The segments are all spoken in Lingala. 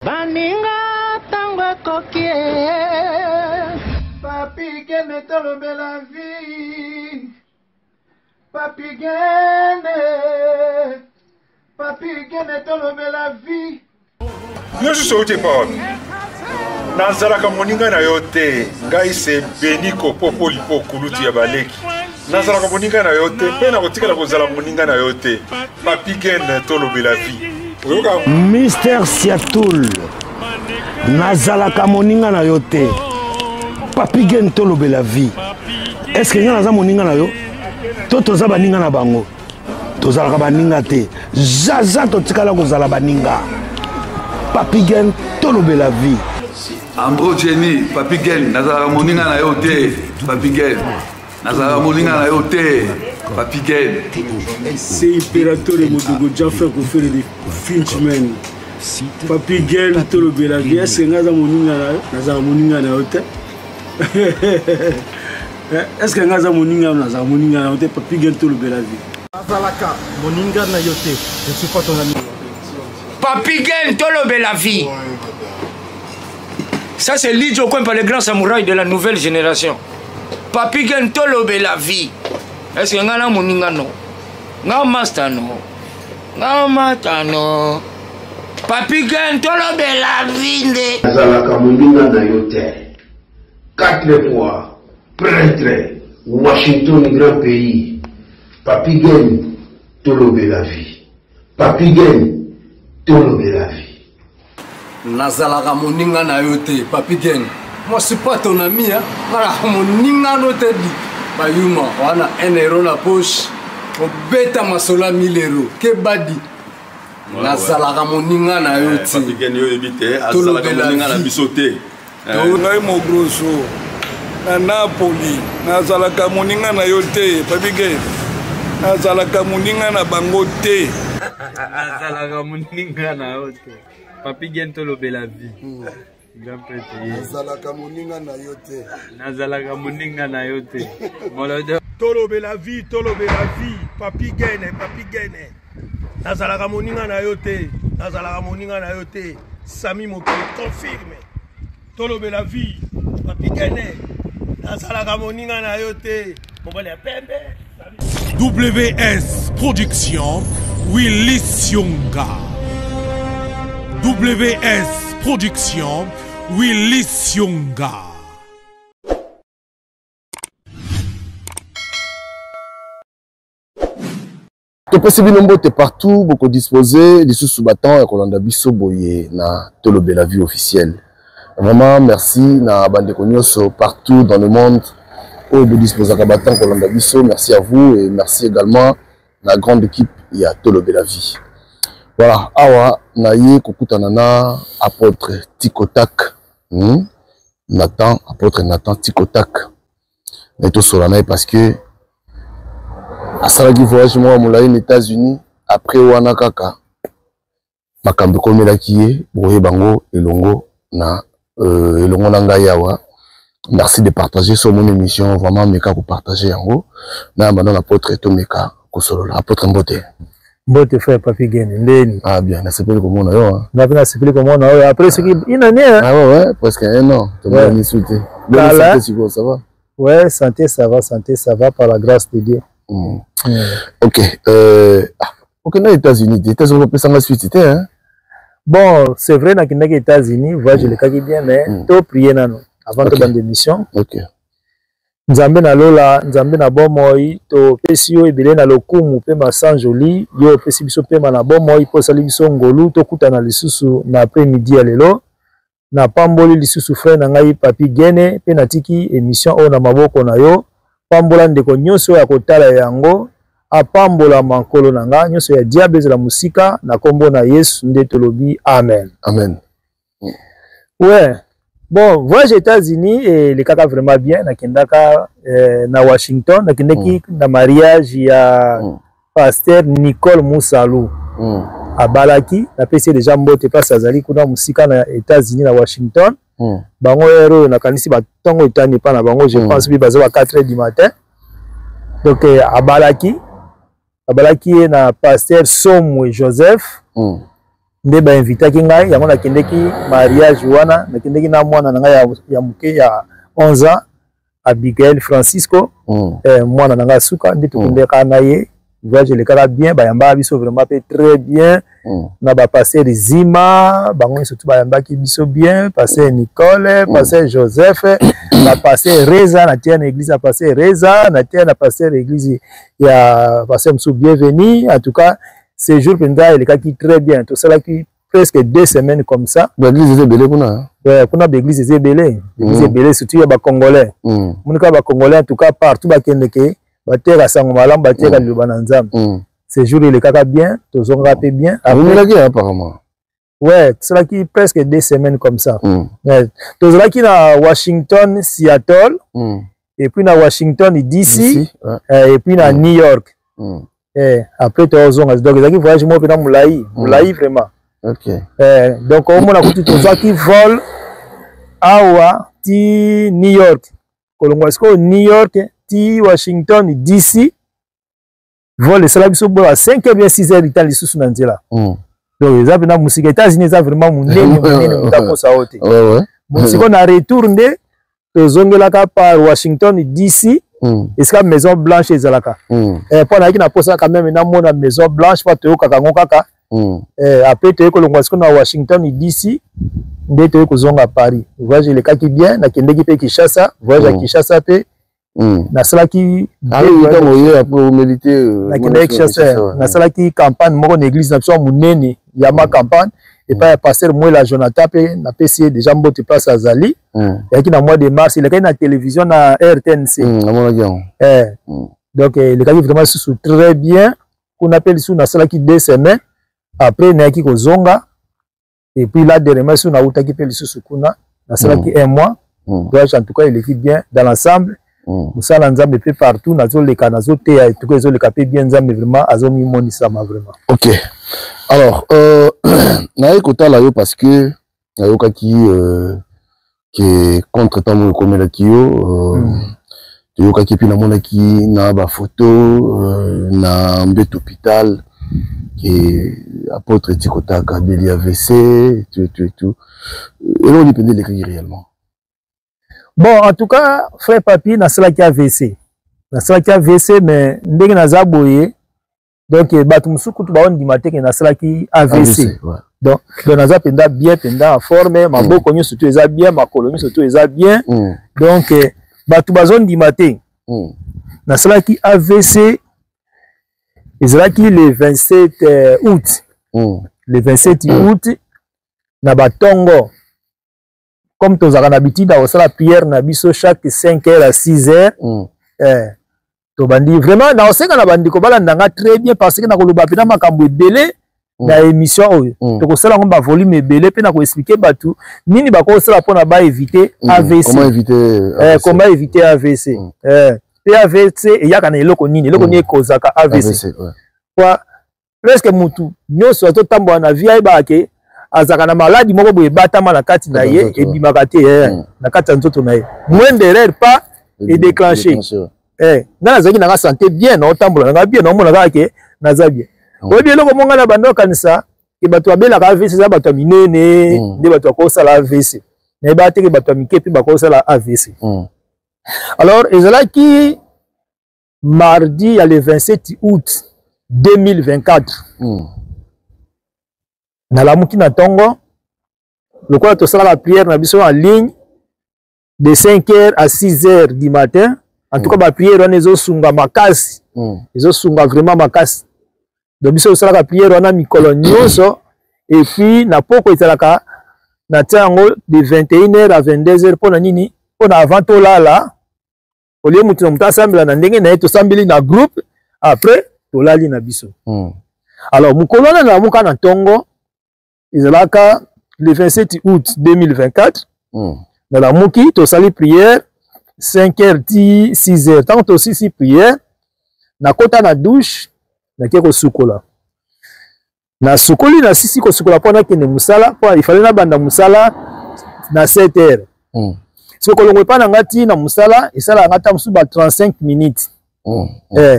Baninga tango kokie Papi gene tolobe la vie. Papi gene tolobe la vie. Yo suis sauté par Nazalaka moninga na yote ngai se beniko popoli po kuluti ya baleki Nazalaka moninga na yote pe na kotikala kozala moninga na yote Papi gene tolobe la vie. Mister Siatoul Nazalaka moninga na yote Papi gene tolobe la vie. Est-ce que nga naza moninga na yo? Toza baninga na bango. Tozalaka baninga te. Zaza totikala kozala baninga. Papi gene tolobe la vie. Ambro Jenny, Papi gene nazalaka moninga na yo te. Papi gene nazalaka moninga na yo te. Papi gene. C'est Impérateur Modogo Jaffa qui fait des Finchman. Papi gene tolobe la vie. Est-ce que naza moninga na yo te? Est-ce que naza moninga na yo te? Papi gene tolobe la vie. Nazalaka moninga na yo te. Je suis pas ton ami. Papi gene tolobe la vie. Ça c'est Lidjo Kwempa, le grand samouraï de la nouvelle génération. Papi gene tolobe la vie. Est-ce que ngana moninga no? Nga master no. Nga mata no. Papi gene tolobe la vie. Nazalaka moninga na yo te. 4 fois prêtre Washington grand pays. Papi gene tolobe la vie. Papi gene tolobe la vie. Nazalaka moninga na yo te, Papi gene. Moi je suis pas ton ami, hein. Nazalaka moninga no te di. Bayuma, wana 1 euro na poche. Obeta masola 1000 euros. Ke badi. Nazalaka moninga na yo te. Papi gene yo ebite, azalaka moninga na bisote. Ngai mo grosso. Na Napoli, nazalaka moninga na yo te, Papi gene. Nazalaka moninga na bango te. Nazalaka moninga na yo te. Papi gene tolobe la vie. Grand petit. Nazalaka moninga na yo te. Nazalaka moninga na yo te. Tolobe la vie, tolobe la vie. Papi gene. Nazalaka moninga na yo te. Nazalaka moninga na yo te. Sami Mokele confirme. Tolobe la vie. Papi gene. Nazalaka moninga na yo te. Mobile pembe. WS Production Willy Sionga. WS Production Willy Sionga. Topesi binombo te partout beaucoup disposé les sous battant et kolanda biso boye na tolobe la vie officielle. Vraiment merci na bande konyoso partout dans le monde où vous disposez à battant kolanda biso. Merci à vous et merci également la grande équipe il y a tolobe la vie. Voilà, awa naye kokutana na apôtre Tikotak. Nathan, apôtre Nathan Tikotak. Et tout cela parce que à Salagi voyage moi moulaye aux États-Unis après wana kaka makambi komela kiye boye bango elongo na yawa. Merci de partager sur mon émission vraiment meka pour partager yango na maintenant l'apôtre Tomeka kosolola apôtre Mbote. Mbote frère Papi gene ndeni. Ah bien, na sepeli comme on yo. Na bien sepeli comme on yo après ce qui une année hein. Ah ouais, presque 1 an. Tu m'as insulté. Ça va? Ouais, santé ça va par la grâce de Dieu. Ok, ok, aux États-Unis, ça m'a suite, hein? Bon, c'est vrai, dans les États-Unis, voyage le cas bien, mais tu prier avant de prendre l'émission. Ok. Nzambe na lola, nzambe na bomoi, to pesi yo ebele na lokumu pe masan joli, yo pesi biso pe na bomoi po sali biso ngolu to kutana lisusu na après-midi ya lelo. Na pamboli lisusu frère na ngai Papi gene pe na tiki émission o na maboko na yo. Pambola ndeko nyonso ya kotala yango apambola mankolo na nga nyonso ya diable la musika na kombo na Yesu nde tolobi amen. Amen. Ouais. Bon, voyage aux États-Unis et les caca vraiment bien na kendaka na Washington na kendeki na mariage ya pasteur Nicole Moussalou. Abalaki na pesi déjà mbote passe azali kuna musika na États-Unis na Washington. Bango ero na kanisi batongo itani pa na bango je pense bi bazo à 4h du matin. Donc abalaki na pasteur Somwe Joseph nde ba invitaki ngai yango nakendeki mariage wana nakendeki na mwana na ngai ya muke ya 11 ans Abigail Francisco mwana na ngai suka nde tokendeka na ye voyage lekala bien bayamba biso vraiment pe très bien na ba passer Zima bango surtout bayambaki biso bien passer Nicole passer Joseph na passer Reza na tia na église na passer Reza na tia na passer église ya passer Msou bienvenue en tout cas ces jours pendant il est très bien tout ça là qui presque 2 semaines comme ça l'église est belé kuna ouais kuna l'église est belé l'église est belé surtout ya ba congolais munika ba congolais en tout cas partout ba kendeke bateka sango malam bateka lubana nzambe ces jours il est bien tozonga pe bien apparemment ouais c'est là qui presque 2 semaines comme ça tozala qui na Washington Seattle et puis na Washington DC et puis na New York après tozonga donc ezaki voyage mo pena mulai vraiment OK donc au moins na tozala qui vol awa ti New York kolongo est New York Washington DC vol ça biso bo à 5h bien 6h du temps les sous nanzela donc les apena musique États-Unis ça vraiment munene mutako sa hote musique na retourné tozongela ka par Washington DC et ça Maison Blanche ezalaka pour na ki na posa quand même na mona Maison Blanche pas to kakango kaka après to kolongwa siko na Washington DC nde to kozonga Paris voyage le kaki bien na kendeki pe Kinshasa voyage à Kinshasa pe na salaki na salaki campagne moko na église na biso munene ya ma campagne et pas pasteur moi la Jonathan pe na PC déjà mbote place azali et qui na mois de mars il est na télévision na RTNC donc le cas vraiment sous très bien on appelle sous na salaki 2 semaines après na ki kozonga et puis là dernièrement sous na utaki pe sous kuna na salaki 1 mois donc en tout cas il est bien dans l'ensemble musala nzambe pe partout nazoleka nazoteya etuko ezoleka pe bien nzambe vraiment azomimonisa vraiment OK alors naye kotala yo parce que nayokaki que contre temps mo komelaki yo toyokaki pe namonaki na ba photo na mbet hôpital que apôtre Tikota Kabeli AVC tout et on dépendait l'écrit réellement. Bon, en tout cas, frère Papi, na sala ki AVC. Na sala ki AVC, mais ndenge na zaboye. Donc, batu musuku tu baon dimate ke na sala ki AVC. Donc, na za penda bien, penda en forme, ma boko nyo surtout eza bien, ma kolomi surtout eza bien. Donc, batu bazon dimate. Na sala ki AVC, ezala ki le 27 août. Le 27 août, na batongo. Comme tu as l'habitude à la prière na biso chaque 5h à 6h to bandi vraiment na oseka na bandi ko balanda très bien parce que na koloba pena makambo ebele na émission oyo to ko sala ngomba volume ebele pe na ko expliquer batu nini ba ko sala pona ba éviter AVC comment éviter AVC pe AVC e yaka na eloko nini ekozaka AVC kwa presque mutu nyoso to tambo na vie ba ke azaka na maladie moko boye batama na kati na ye et bimaka te na kati nzoto na ye moins d'erreur pas et déclencher na nazaki na santé bien na otambola na bien na mona ka ke naza bien oyebi eloko monga na bando kanisa ke bato abelaka AVC za bato minene nde bato akosala AVC na ba te ke bato mike pe bakosala AVC alors ezalaki mardi ya le 27 août 2024 na la muki na tongo le quoi to sala la prière na biso en ligne de 5h à 6h du matin en tout cas ba prière on ezo sunga makasi ezo sunga vraiment makasi donc biso sala la prière on a mikolo nyonso et puis na poko etalaka na tango de 21h à 22h pour na nini pour avant to lala au lieu mutu na muta sambela na ndenge na to sambeli na groupe après to lali na biso alors mukolo na muka na tongo Izalaka le 27 août 2024 dans la Mouki, tu sali prière 5h, 6h. Tant que tu aussi prière, na kota na douche, na keko sukola. Na sukoli na sisi ko sukola pona kene musala, il fallait na banda musala na 7h. Si ko longwe pa na ngati na musala, isala ngata musuba 35 minutes.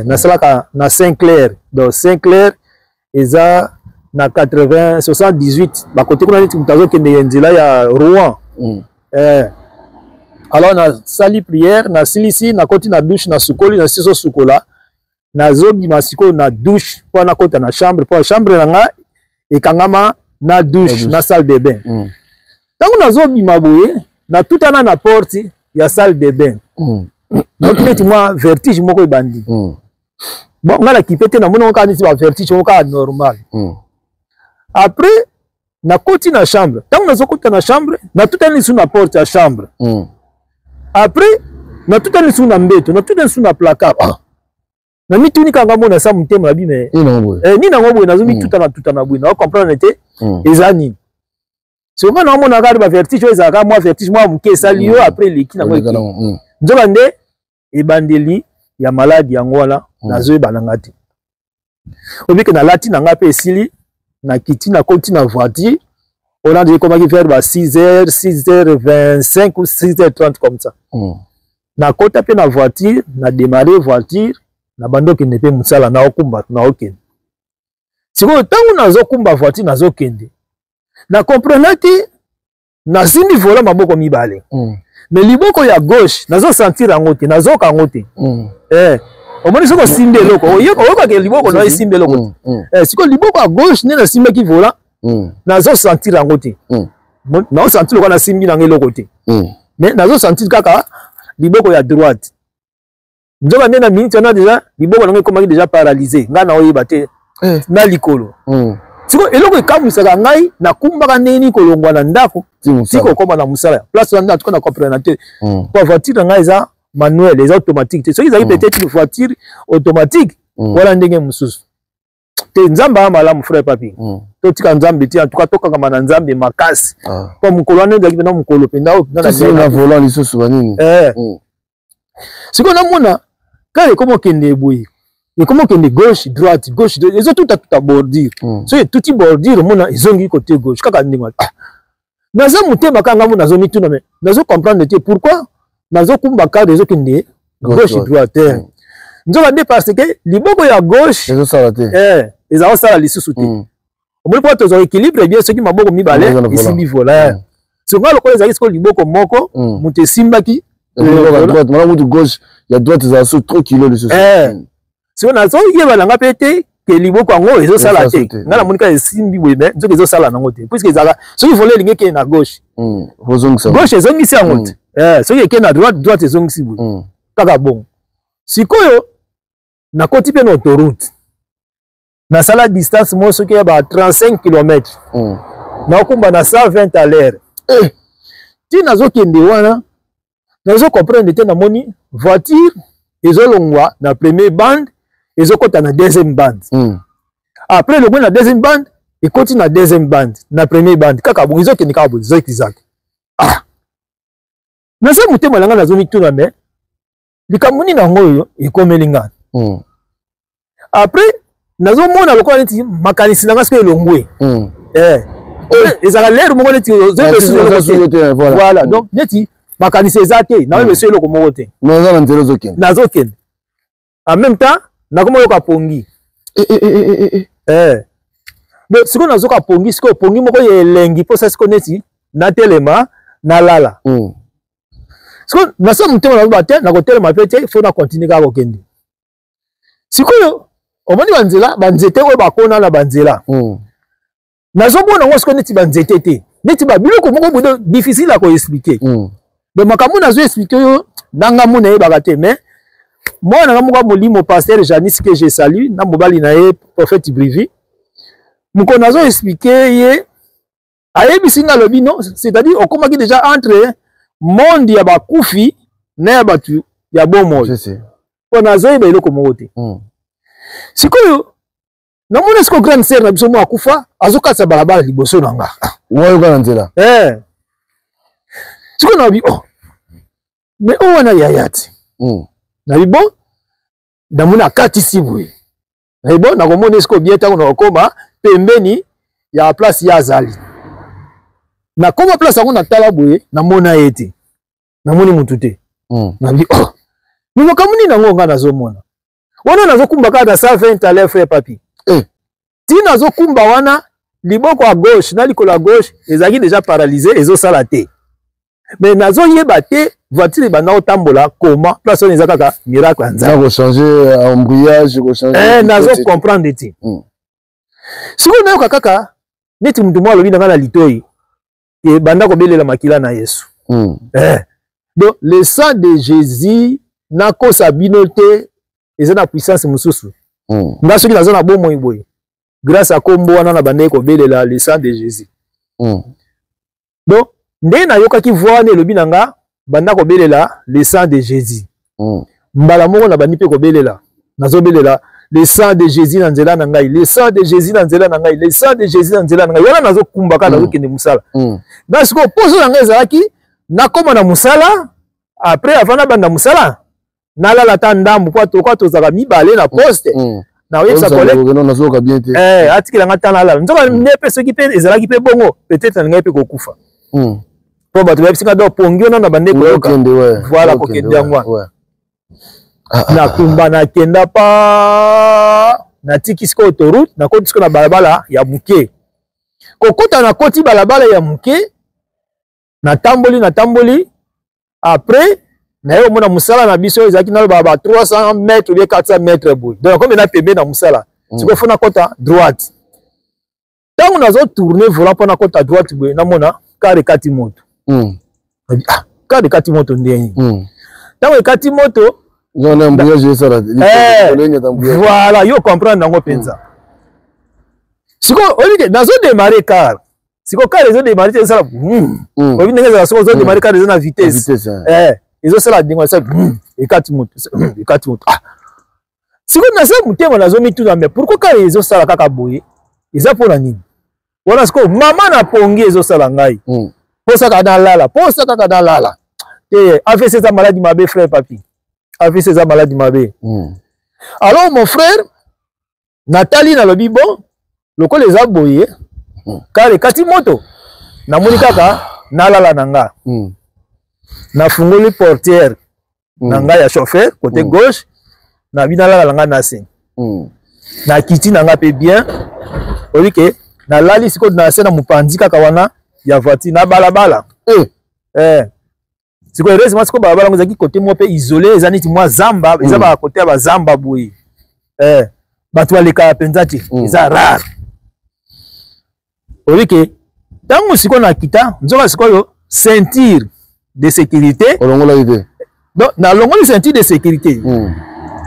Na sala ka na 5 heures. Donc 5 heures eza na 78 bakote kuna neti mutazo kende nzela ya Rouen. Alors na sali prière na silisi na koti na douche na sukoli na siso sukola na zobi masiko na douche pour na kota na chambre pour chambre na nga ekangama na douche na salle de bain. Tango na zobi maboye na tout ana na porte ya salle de bain. Donc neti moi vertige moko ebandi. Bon ngala kipete na mona ka neti ba vertige moko normal. Après na koti na chambre. Tango na zokota na chambre na tout ana sous na porte ya chambre. Après na tout ana sous na mbeto, na tout ana sous na placard. Na mituni kanga mona sa mutema na bime. Ni na ngobwe na zo mituta na bwe na comprendre te ezani. Si on a mon agarre ba vertige ezaka moi vertige moi muke sali yo après leki na moi. Nzoba nde ebandeli ya maladi yango wala nazo ebalanga te. Obike na lati na nga pe esili na kiti na koti na voiture. On a dit comment faire ba 6h, 6h25 ou 6h30 comme ça. Na kota pe na voiture, na démarrer voiture, na bando ki nepe musala na okumba na okende. Siko tangu nazo kumba voiture nazo kende. Na comprendre que na simbi vola maboko mibale. Mais liboko ya gauche nazo sentir angote, nazo kangote. Omoni soko simbe loko, oyoka ke liboko na simbe loko. Siko liboko ya gauche ne na simbe ki vola. Nazo sentir angote. Na sentir loko na simbi na ngeloko te. Mais nazo sentir kaka liboko ya droite. Nzoba nena minute na déjà liboko na ngoma déjà paralysé. Nga na oyeba te na likolo. Siko eloko ekamusaka ngai na kumbaka neni kolongwa na ndako. Siko koma na musala. Place na ndako na comprendre te. Kwa voiture ngai eza manuel, eza automatique te. Soki ezali peut-être une voiture automatique, wala ndenge mususu. Te nzamba malamu frère papi. To tika nzambe ti en tout cas toka kama na nzambe makasi. Kwa mukolo ane ndaki na mukolo penda o na volant lisusu banini. Siko na mona kale komo kende boye. Et comment que gauche, droite, ils ont tout à bordure. So tout petit bordure, mon ils ont côté gauche. Kaka ndinga. Nazo mutema kanga mo nazo mitu na me. Nazo comprendre pourquoi nazo kumbaka des autres kende gauche droite. Nzoba de parce que liboko ya gauche ils ont salaté. Ils ont sala lisusu te. Omoni po to zo équilibre bien ceux qui maboko mibale isimbi vola. So ngalo ko ezali ko liboko moko muté simbaki droite, mala mutu gauche, ya droite za so 3 kg lisusu. Si on a so yeba langa pété que liboko ngo ezo sala te ngala monika esimbi webe nzoka ezo sala nango te puisque ezaka so il fallait linge ke na gauche gauche ezongisi yango te so yeke na droite droite ezongisi bo kaka bon sikoyo na koti pe na autoroute na sala distance mo so ke ba 35 km na okumba na 120 à l'heure ti nazo kende wana nazo comprendre te na moni voiture ezolongwa na première bande ezokota na deuxième bande. Après le na deuxième bande, et continue na deuxième bande, na première bande. Kaka bon izo kenika bo izo kizak. Na se mutema langa na zomi tuna me. Likamuni na ngoyo ikomelinga. Après nazo mona lokwa neti makanisi nanga sko elongwe. Ezaka l'air mo neti voilà. Donc neti makanisi ezate na monsieur loko mo te. Nazo na nzelo zokende. Nazo kende. En même temps na komo yoka pongi mais siko na zoka pongi siko pongi moko yelengi po sa siko neti na telema na lala siko na so mutema na bate na ko telema pete faut na continuer ka kokende siko yo omoni banzete ko bakona na banzela na zo bona ngo siko neti banzete te neti ba biloko moko bodo difficile à ko expliquer mais makamu na zo expliquer yo nanga mona e bagate mais moi, na nga molimo pasteur Janice que je salue, na mobali na ye prophète Brivi. Moko nazo expliquer ye ayebisi nga lobi non, c'est-à-dire on komaki déjà entre monde ya bakufi na ya batu ya bomo. Je sais. Po nazo yeba eloko moko te. Sikoyo na mona siko grande sœur na biso mo akufa azokatsa balabala liboso na nga. Wa yoka na nzela. Siko na bi mais o wana yayati. Na bon damuna kati sibwe na bon na komona esko bien tango na okoma pembeni ya place ya azali na koma place yango na tala boye na mona ete na moni mutu te na bi ni makamuni na ngonga na zo mona wana nazo kumbaka na 120 à l'heure frère papi tina zo kumba wana liboko à gauche na likolo à gauche ezaki déjà paralysé ezo sala te mais nazo yeba te voiture bana otambola comment place on ezaka ka miracle nza ko changer embrayage ko changer nazo comprendre ti siko na yoka kaka neti mutu mwa lobi na litoi et banda ko belela makila na Yesu donc le sang de Jésus na ko sabino te eza na puissance mususu nga soki nazo na bomo iboy grâce à kombo wana na banda ko belela le sang de Jésus donc nde na yoka ki voix ne lobi nanga banda ko belela le sang de Jésus mbala moko na bandi pe ko belela nazo belela le sang de Jésus na nzela na ngai le sang de Jésus na nzela na ngai le sang de Jésus na nzela na ngai wana nazo kumbaka na weekend musala na siko poso na ngai ezalaki na koma na musala après avant na banda musala na lala ta ndambu kwa tozaka mibale na poste na oyebisa collègue atikela nga ta na lala nzoka nepe soki pe ezalaki pe bongo peut-être na ngai pe kokufa po bato bayebisika do pongi ona na bande koyoka voilà kokende yango na kumba na kenda pa na tiki siko autoroute na koti siko na balabala ya muke kokota na koti balabala ya muke na tamboli après na yo mona musala na biso ezaki na ba 300 mètres ou bien 400 mètres boy donc comme na pembe na musala siko fona kota droite tango nazo tourner volant pona kota droite boy na mona kare kati moto kare kati moto ndeni tango kati moto voilà, yo comprendre nango penza. Siko olike nazo démarrer car. Siko car les démarrer c'est ça. Obi ndenge za siko zo démarrer car les na vitesse. Ils ont ça la dingo ça et 4 moto. Siko na ça mutema nazo mitu na mais pourquoi car ils ont ça la kaka boye? Ils a pour la nini? Voilà siko maman na pongi ils ont ça la ngai. Pour ça ka dans lala, pour ça ka dans lala. Et a fait cette maladie ma bé frère papi. A fait ces maladies mabe. Alors mon frère Nathalie na lobi bon loko les aboye car les kati moto na moni kaka na lala nanga na fungoli portière nanga ya chauffeur côté gauche na bina lala nanga na sen na kiti nanga pe bien olike na lali siko na sena mupanzi kaka wana ya voiture na balabala siko heureusement siko balabala ngo zaki côté mo pe isolé ezani ti moi zamba eza ba côté ya ba zamba boyi bato aleka penzati eza rare olike tango siko na kita nzoka siko yo ceinture de sécurité olongola ide donc na longoli ceinture de sécurité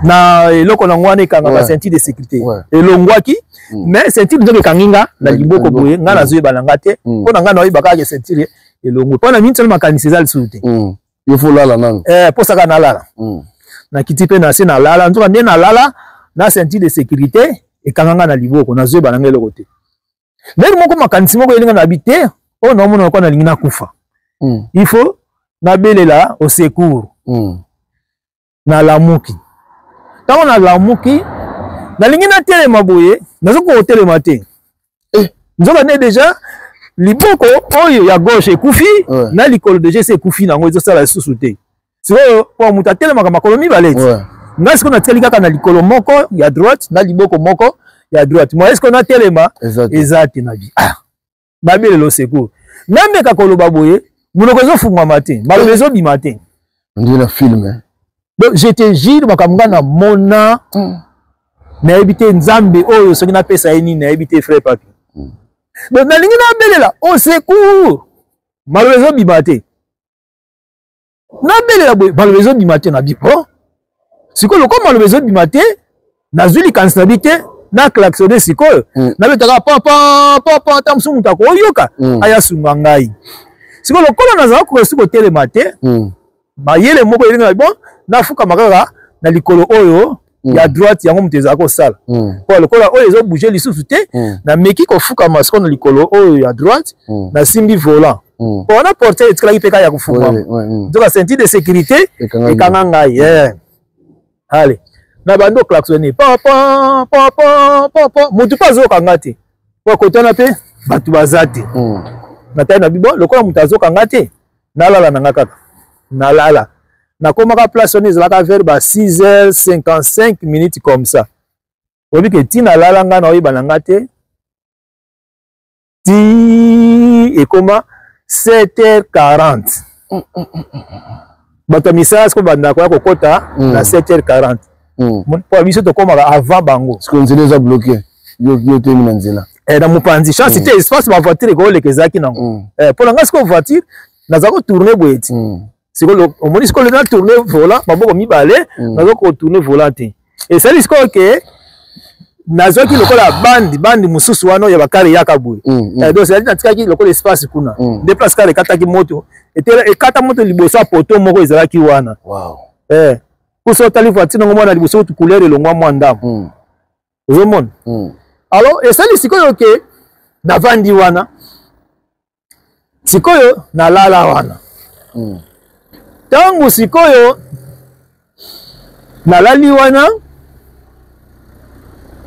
na eloko na ngwane kanga ba ceinture de sécurité elongwaki mais ceinture nzoka kanginga na liboko boye nga na zoye balanga te pona nga na oyibaka ke ceinture elongo pona minti na makanisi za lisuti il faut lala nang pour ça na lala na kiti pe na se na lala nzoka ndé na lala na ceinture de sécurité et kanganga na liboko na zoye balanga eloko te ndé moko makanisi moko elinga na habité o na mona ko na lingina kufa il faut na belela au secours na lamuki tango na lamuki na lingina telema boye nazo ko telema te nzoka ndé déjà liboko oyo ya gauche ekufi na likolo déjà c'est ekufi nango ezo sala susu te siko po muta telemaka makolo mibale nga siko na teli kaka na likolo moko ya droite na liboko moko ya droite moi est-ce qu'on a telema ezate na bi na belelo secours même ka koloba boye munoko ezofungwama te maloba ezobima te ndi na film donc je te jure makambo na mona nayebi te nzambe oyo soki napesa ye nini nayebi te frère papi donc na lingi na belela au secours maloba ezobima te na belela boye maloba ezobima te na bipo sikoyo loko maloba ezobima te nazwi likanisi na bi te na klaxonne sikoyo nabetaka papa ta mosusu moto akoyoka aya sunga ngai sikoyo lokola nazala kokosi kotelema te mayele moko elinga bon nafukama kaka na likolo oyo ya droite yango moto ezala kosala po lokola oyo ezobouge lisusu te nameki kofukama sikoyo na likolo oyo ya droite nasimbi volant po wana portiere etikalaki mpe kaka ya kofungama nzoka ceinture de sécurité ekanga ngai ale na bando klaxonne papa moto mpe azokanga te po kotana mpe bato baza te na tai na bibo lokola moto azokanga te nalala nanga kaka nalala nakomaka place wana ezalaka vers ba 6h55 minutes comme ça obi ke tina lala nga na oyeba nanga te ti ekoma 7h40 bato misala siko banda koya kokota na 7h40 po biso tokomaka avant bango siko nzela eza bloqué yo temi na nzela na mopanzi chance te espace ba voiture ekoleka ezalaki nango mpo na ngai siko voiture naza kotourne boye ti siko omoni siko na tourne volant maboko mibale naza kotourne volant te esali sikoyo ke nazwaki lokola bandi mosusu wana ya bakare yaka boye donc ezali natikaki lokola espace kuna nde place kare ekataki moto ekata moto liboso ya poto moko ezalaki wana kuso otali voiture nango mwana liboso kutu couleur elongwa mwa ndambo ozomona alors esali sikoyo ke navandi wana sikoyo nalala wana ntango sikoyo nalali wana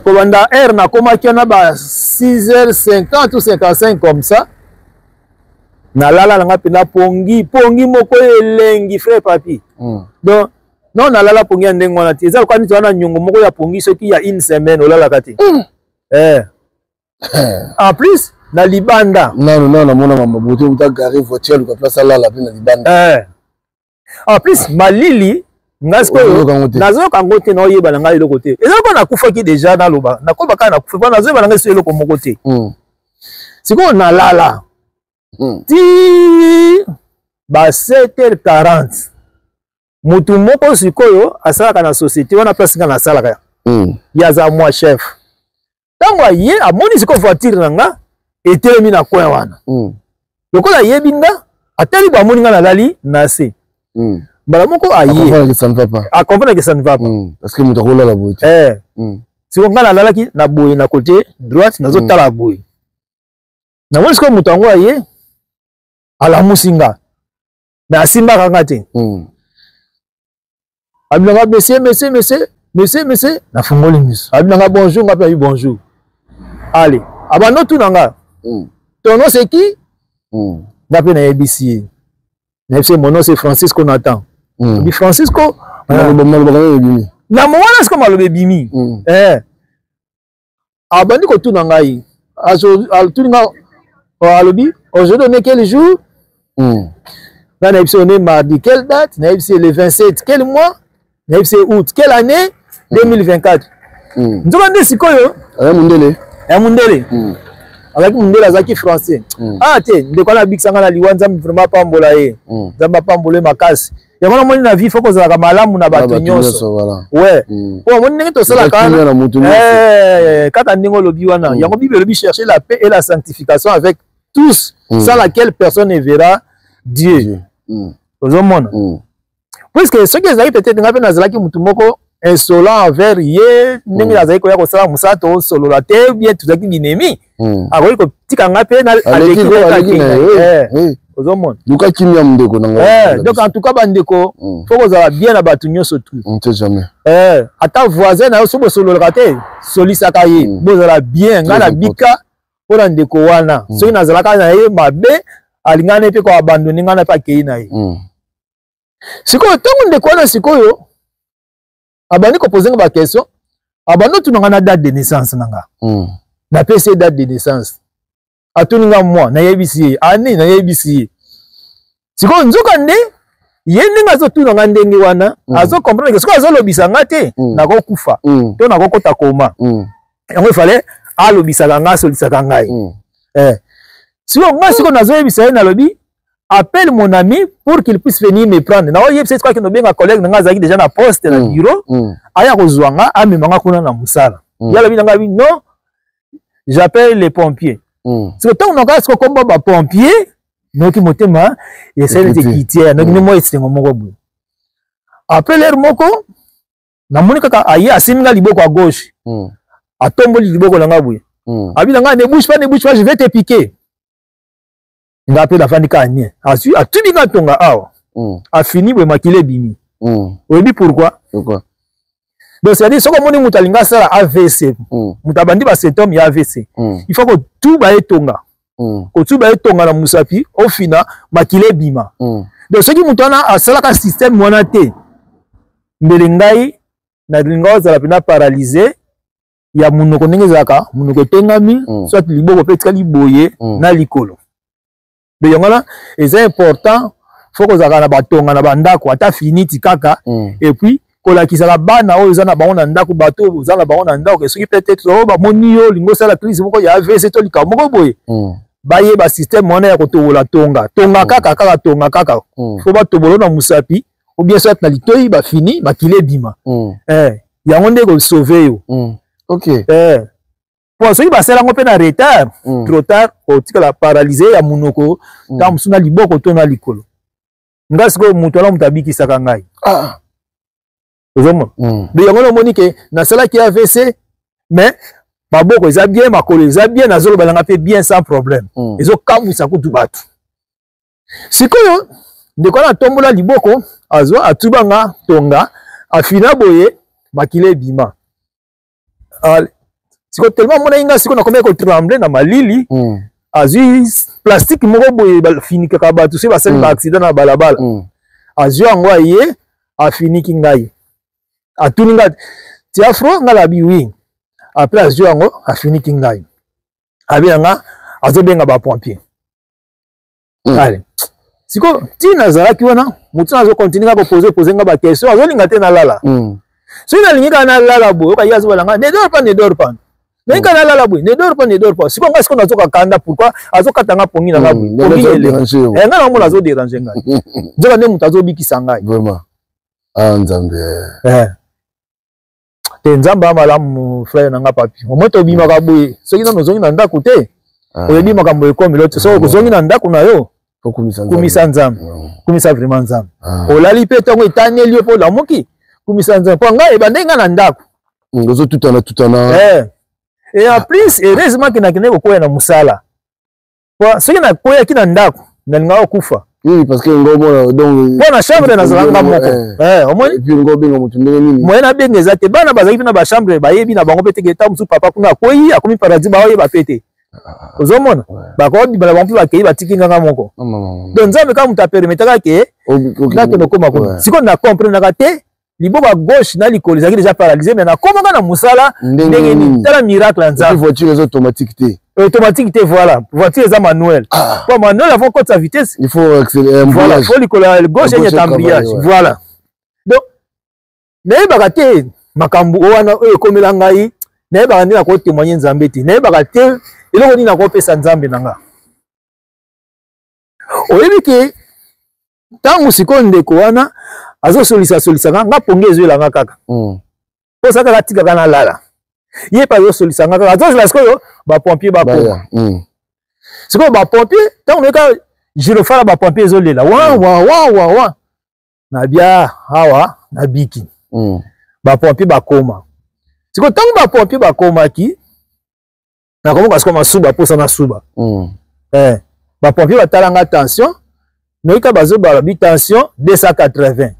kobanda heure nakomaki wana ba 6h50 ou 55 comme ça nalala nanga mpena pongi moko elengi frère papi donc non nalala pongi ya ndenge wana te eza lokola niti wana nyongo moko ya pongi soki ya une semaine olalaka te en plus na libanda non namona mama bote uta gare voiture luka place alala pe na libanda en plus malili nga sikoyo nazoyoka yango te naoyeba na ngai eloko te eza lokola nakufaki deja naloba nakoba kaka nakufa mpo nazoyeba na ngai so eloko moko te sikoyo nalala ti ba 7h40 mutu moko sikoyo asalaka na société wana place nga nasalaka ye aza mwa chef ntango aye amoni sikoyo voiture na nga etelemi na coin wana lokola ayebi nga atali bamoni nga nalali na se mbala moko aye akomprendre que ça ne va pas parce que moto akolala boye siko nga nalalaki na boye na côté droite nazotala boye namoni sikoyo moto yango aye alamusi nga me asimbaka nga te abinanga monsieur nafungoli miso abinanga bonjour nga mpe abi bonjour allez abando tuna nga ton nom c'est qui nga mpe nayebisi ye nayebisi ye mon nom c'est Francisco Nathan abi Francisco na mowana siko maloba ebimi abandi kotuna ngai atuni nga alobi aujourd'hui on est quel jour nga nayebisi on est mardi quelle date nayebisi le 27 quel mois nayebisi août quelle année 2024 nzoka nde sikoyo ya mundele azalaki mundele azalaki français te ndeko wana abikisanga na liwa nzambe vraiment apambola ye nzambe apambola ye makasi yango namoni na vie fo kozalaka malamu na bato nyonso po amoni ndenge tosalaka kaka ndenge olobi wana yango bible elobi chercher la paix et la sanctification avec tous sans laquelle personne ne verra Dieu ozomona puisque soki ezalaki peut-être nga mpe nazalaki mutu moko insolent envers ye ndenge nazali koya kosala mosala tosolola te bien tozalaki binemi akoki kotika nga mpe ozomona luka kimia mundeko nanga donc en tout cas bandeko fo kozala bien na bato nyonso tu ata voisin na yo so bosololaka te solisaka ye bozala bien nga na bika mpo na ndeko wana soki nazalaka na ye mabe alingana mpe koabandone nga na mpe akei na ye sikoyo ntango ndeko wana sikoyo abandi kopozenga bakestion abandi otunanga na date de naissance nanga napesi ye date de naissance atuni nga mwa nayebisi ye ani nayebisi ye sikoyo nzoka nde ye ndenge azotunanga ndenge wana azokomprendre ke sikoyo azolobisa nga te nakokufa to nakokota koma yango efale alobisaka nga asolisaka ngai sikoyo nga sikoyo nazoyebisa ye nalobi appelle mon ami pour qu'il puisse venir me prendre. Na oyebisa c'est quoi que no benga collègue nga azaki déjà na poste na bureau aya kozwanga amemanga kuna na musala. Yala binanga bi non j'appelle les pompiers. C'est tant on a ce combat ba pompier noki motema essayer de quitter noki ni mo esengo moko bu. Appelle leur moko na moni kaka aya asimina liboko à gauche. Atomboli liboko langa bu. Abinanga ne bouge pas je vais te piquer. Il a appelé la fin de Kanye. A tout dit quand on a fini pour maquiller bimi. Oui, pourquoi? Donc, c'est-à-dire, ce que mon mutalinga ça AVC. Mutabandi ba cet homme, il y a AVC. Il faut que tout va être tonga. Que tout va être tonga la musapi, au final, maquiller bima. Donc, ce qui mutana a ça un système monate. Melengai, na linga za la pena paralysé. ya munoko ndenge zaka munoko tengami soit liboko pe tika liboye na likolo de yongana c'est important faut que zaka na batonga na bandako ata finiti kaka et puis kolakisa la bana oyo za na bango na ndako bato za na bango na ndako que soki peut-être ba moni yo lingo sala crise moko ya AVC to lika moko boye baye ba système mona ya kotobola tonga tonga kaka faut ba tobolo na musapi ou bien soit na litoyi ba fini makile bima yango nde ko sauver yo OK pour ceux qui ba sala ngope na retard trop tard o tika la paralyser ya munoko ta musuna liboko to na likolo ngasi ko muto la mutabiki saka ngai de yango no moni ke na sala ki AVC mais maboko eza bien makolo eza bien nazolo balanga pe bien sans problème ezo kamwisa kutu batu sikoyo ndeko na tombola liboko azwa atubanga tonga afina boye makile bima siko tellement mona inga siko na komeka ko trembler na malili azwi plastique moko boye bafinika ka batu se basali ba accident na balabala azwi yango aye afiniki ngai atuninga ti afro ngala biwi après azwi yango afiniki ngai abiyanga azobenga ba pompier allez siko ti nazalaki wana mutu azo continuer ko poser nga ba question azolinga te na lala so ina linga na lala boye ka yazo balanga ne dors pas Nenga na lala boy, ne dors pas. Si konga siko nazoka kanda pourquoi azoka tanga pongi na ngabu. Pongi ele. Nga na mo nazo déranger ngai. Nzoka ne mutazo bikisa ngai. Vraiment. Ah Nzambe. Te Nzamba malamu frère nanga papi. Omoto bima ka boy. Soki na nozongi na ndako te. Oyebi makambo ekomi lote. So kozongi na ndako na yo. Kumisa Nzambe. Kumisa vraiment Nzambe. Olali pe tongo etaneli yo po la moki. Kumisa Nzambe. Po ngai ebandenga na ndako. Ngozo tutana. Et en plus, heureusement que nakene ko koya na musala. Kwa soki na koya kina ndako, na nga okufa. Oui, parce que ngomo donc pour na chambre na zalanga moko. Omoni puis ngobenga mutu ndenge nini. Moyena bengeza te bana bazaki na ba chambre bayebi na bango pete keta musu papa kuna koyi akomi paradis ba oyeba pete. Ozomona? Ba ko di bala bango bakei batiki nganga moko. Donc nzambe ka muta permetaka ke ngake no koma ko. Siko na comprendre na te liboka gauche na likolo ezaki déjà paralysé mais na komaka na musala ndenge ni tala miracle en nzambe. Voiture est automatique te. Automatique te voilà. Voiture est manuel. Pour manuel avant quand sa vitesse il faut accélérer voilà, faut likolo gauche et embrayage. Voilà. Donc mais bakate makambu wana e komela ngai na ba ndina ko témoigner nzambe te. Na bakate eloko ni na ko pesa nzambe nanga. Oyebi ke tangu sikonde ko wana azo solisa nga pongezo la nga kaka po saka la tika kana lala ye pa zo solisa nga kaka azo la sikoyo ba pompier ba ko sikoyo ba pompier tango neka girofala ba pompier zo lela wa na bia hawa na biki ba pompier ba koma sikoyo tango ba pompier ba koma ki na komoka sikoyo masuba po sana suba ba pompier ba talanga attention noika bazo ba tension 280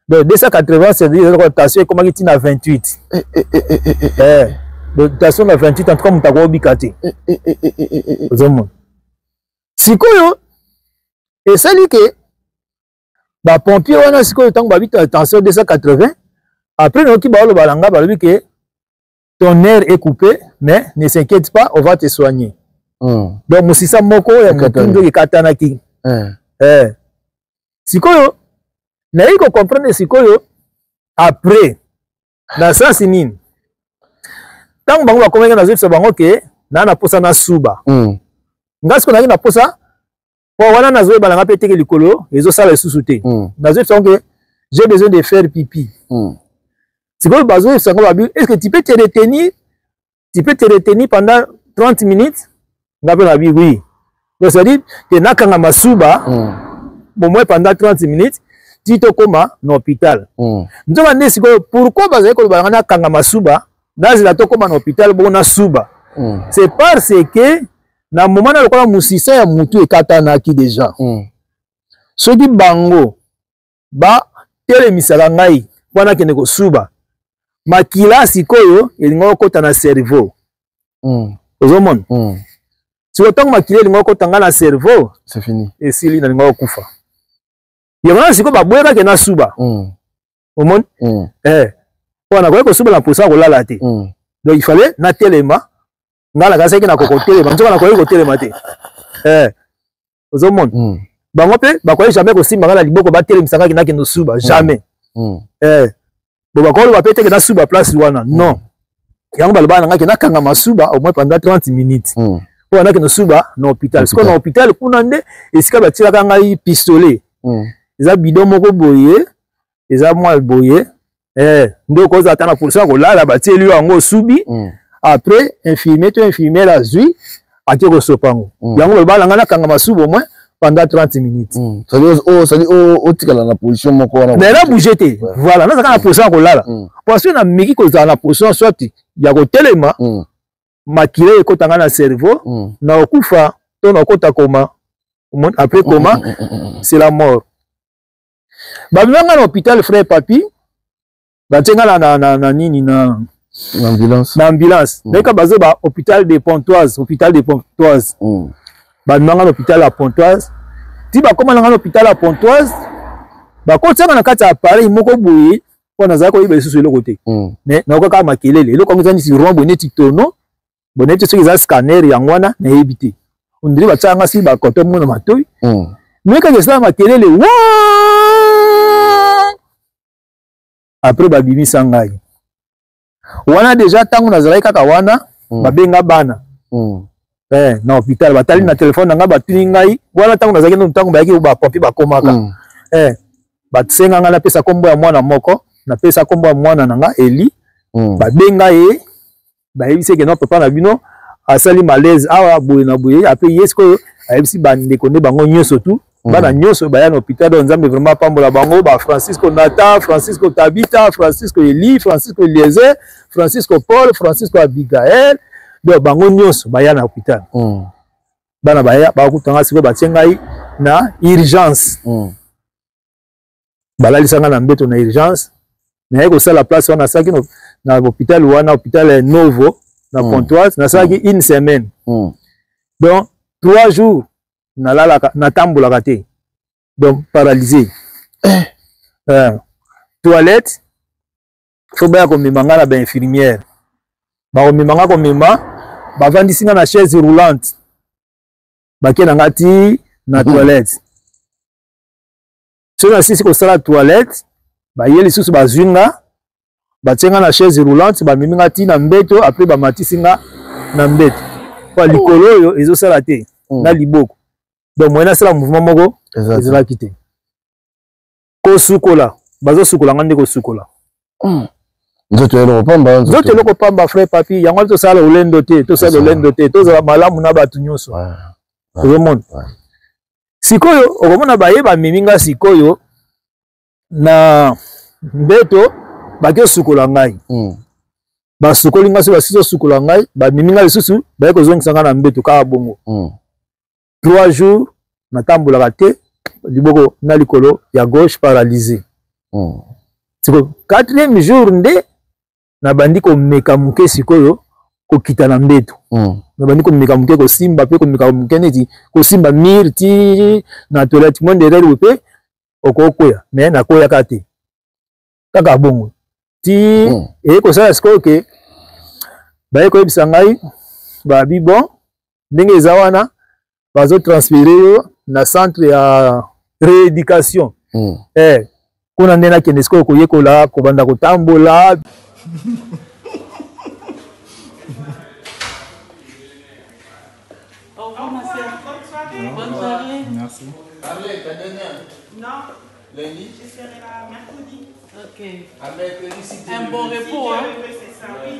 donc 280 c'est dire que tension est comme qui na 28 donc tension na 28 en tout cas mutako bikate zomo sikoyo esali ke ba pompier wana sikoyo tango ba bita tension 280 après noki ba lo balanga ba lobi ke ton air est coupé mais ne s'inquiète pas on va te soigner donc musisa moko ya mutundu ki katanaki sikoyo na yiko comprendre sikoyo après na sens nini tango bango bakomeka na zipsa bango ke na posa na suba ngasiko na na posa po wana na zoe balanga pe teke likolo ezo sala esusu te na zipsa que j'ai besoin de faire pipi sikoyo bazo sango babi est-ce que tu peux te retenir pendant 30 minutes ngape na bi oui donc ça dit que nakanga masuba bon moi pendant 30 minutes tito koma na hôpital nzoba ndesi ko pourquoi bazali ko balanga nakanga masuba nazila to koma na hôpital bon na suba c'est parce que na moment na lokola musisa ya mutu ekatana ki déjà soki bango ba telemisaka ngai wana kende ko suba makila sikoyo elingo kota na cerveau ozomona si autant makile lingo kotanga na cerveau c'est fini et sili na lingo kufa yona siko babweka ke na suba omoni On a quoi souba la position ko lala te. Donc il fallait na telema ngala ka seki na kokotelema nzoka na koyi kotelema te. Ozo monde. Bango pe ba koyi jamais ko simba ngala liboko ba telemisanga kinaki no suba jamais. Bon ba ko ba pete ke na suba place wana non. Yango ba lobana ngaki na kanga masuba au moins pendant 30 minutes. Po na ke no suba na hôpital. Parce que na hôpital kuna nde esika ba tira kanga yi pistolet. Eza bidon moko boye, eza moi boye. Ndo koza ata na position ko lala ba tieli yango subi. Après infirmière a zui a tiko sopango. Yango ba langa na kanga masuba au moins pendant 30 minutes. Ça veut dire oh tikala na position moko wana. Mais là bougete. Voilà, na na position ko lala. Parce que na miki ko za na position soit ya ko telema. Makile ko tanga na cerveau na okufa to na kota coma. Après coma, c'est la mort. Ba manga na hôpital frère papi. Ba tenga na nini na l'ambulance. L'ambulance. Mais quand bazo ba hôpital de Pontoise, Ba manga na hôpital à Pontoise. Ti ba koma na hôpital à Pontoise. Ba ko tanga na kati appareil moko boye, po na za ko ibe susu le côté. Mais na ko ka makelele, le ko ngani si rombo neti tono. Bonete ce qu'ils scanner yangwana na ebité. On dirait ba tanga si ba koto mo na matoyi. Mais quand ça makelele wa après ba bimi sangai. Wana déjà tango na zalai kaka wana ba benga bana. Na hôpital batali na téléphone nga batuni ngai wana tango na zaki no tango ba yaki ba pompier ba komaka. Ba tsenga nga na pesa kombo ya mwana moko, na pesa kombo ya mwana nanga Eli. Ba benga ye ba yebisi ke no papa na bino asali malaise awa boye na boye après yesko ayebisi bande konde bango nyoso tout. Bana nyoso baya na hôpital do nzambe vraiment pambola bango ba Francisco Nata, Francisco Tabita, Francisco Eli, Francisco Eliezer, Francisco Paul, Francisco Abigail, do bango nyoso baya na hôpital. Bana baya ba kutanga siko batsengai na urgence. Balali sanga na mbeto na urgence. Na yeko sala place wana saki na hôpital wana hôpital Novo na Pontoise na saki une semaine. Donc 3 jours na tambola te. Donc paralysé. Toilette faut bien comme mangala ba infirmière. Ba mangala comme ba vandisi na chaise roulante. Ba ke na ngati na toilette. So na sisi ko sala toilette ba yeli susu ba zwinga ba tsenga na chaise roulante ba miminga ti na mbeto après ba matisinga na mbeto. Kwa likolo yo ezo sala te na liboko. Donc moi na sala mouvement moko ezala kité. Ko sukola, bazo sukola ngande ko sukola. Nzoto eloko pamba frère papi, yango to sala olendo te, to sala olendo te, to sala malamu na batu nyonso. Tout le monde. Sikoyo okomona baye ba miminga sikoyo na mbeto bakyo sukola ngai. Ba sukoli ngasi ba siso sukola ngai, ba miminga lisusu baye ko zongisa nga na mbeto ka bongo. 3 jours na tambola te liboko na likolo ya gauche paralysé. Siko 4e jour nde na bandi ko meka muke sikoyo ko kita na mbeto. Na bandi ko meka muke ko simba pe ko meka muke neti ko simba mir ti na toilette monde derrière pe okokoya mais na koya kate. Kaka bongo. Ti e ko sala siko ke ba ko ebisa ngai ba bi bon ndenge ezawana bazo transférer na centre ya rééducation. Kuna ndena kende siko koyekola ko banda kotambola. Bonne soirée. Merci. Allez, ta dernière. Non. Lundi. Je serai là mercredi. Ok. Un bon repos, hein. C'est ça, oui.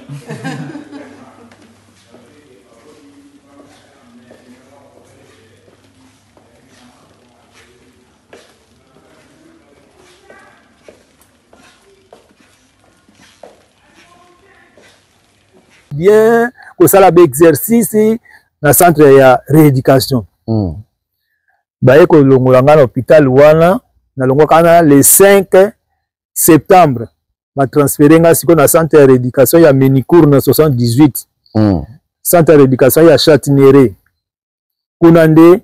Bien, ko sala ba exercice na centre ya rééducation. Baye ko longola nga na hôpital wana na longo kana le 5 septembre ma transféré nga siko na centre ya rééducation ya Menicourt na 78. Centre ya rééducation ya Châtenay. Kuna nde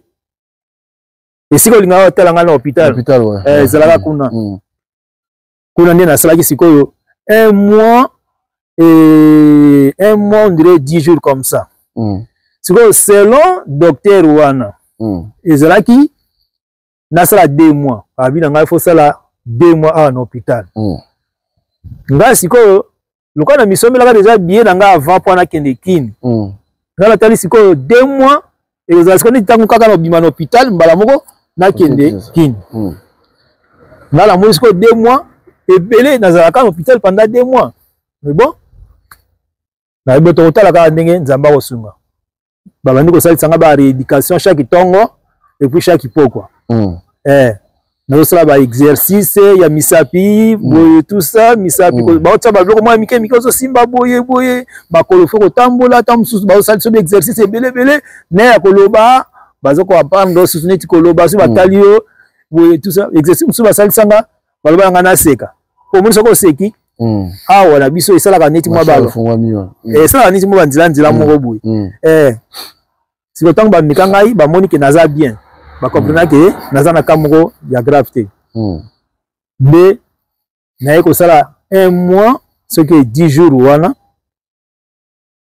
esiko linga hôtel nga na hôpital. Zalaka kuna. Kuna nde na salaki sikoyo un mois, on dirait 10 jours comme ça. C'est que selon docteur Wana, ezalaki nasala 2 mois. Il faut ça 2 mois en hôpital. Nga siko loka na misomi la déjà bien nga avant pour na kende kin. Nga la tali siko 2 mois et les asiko ni tangu kaka na bima na hôpital mbala moko na kende kin. Nga la mo siko 2 mois et belé nazala ka hôpital pendant 2 mois. Mais bon. Na iboto otala ka ndenge nzamba kosunga. Babandi ko salisanga ba rééducation chaque tongo et puis chaque poko. Nous sommes à exercice, il y a misapi, tout ça, misapi. Bah tu vas voir moi mike so simba boye, bah kolofo kotambola, tamsus, bah ça c'est exercice belé, né à koloba, bah zo ko apprendre soutenir ti koloba sur batalio, boye tout ça, exercice musu ba salisanga, baloba ngana seka. Ko mun soko seki. Ah wala biso esala ka neti mwa balo. Ça neti mwa nzila moko boye. Si le temps ba mikangai ba moni ke naza bien. Ba comprendre que naza na kamoko ya gravité. Mais na ko sala 1 mois ce que 10 jours wana.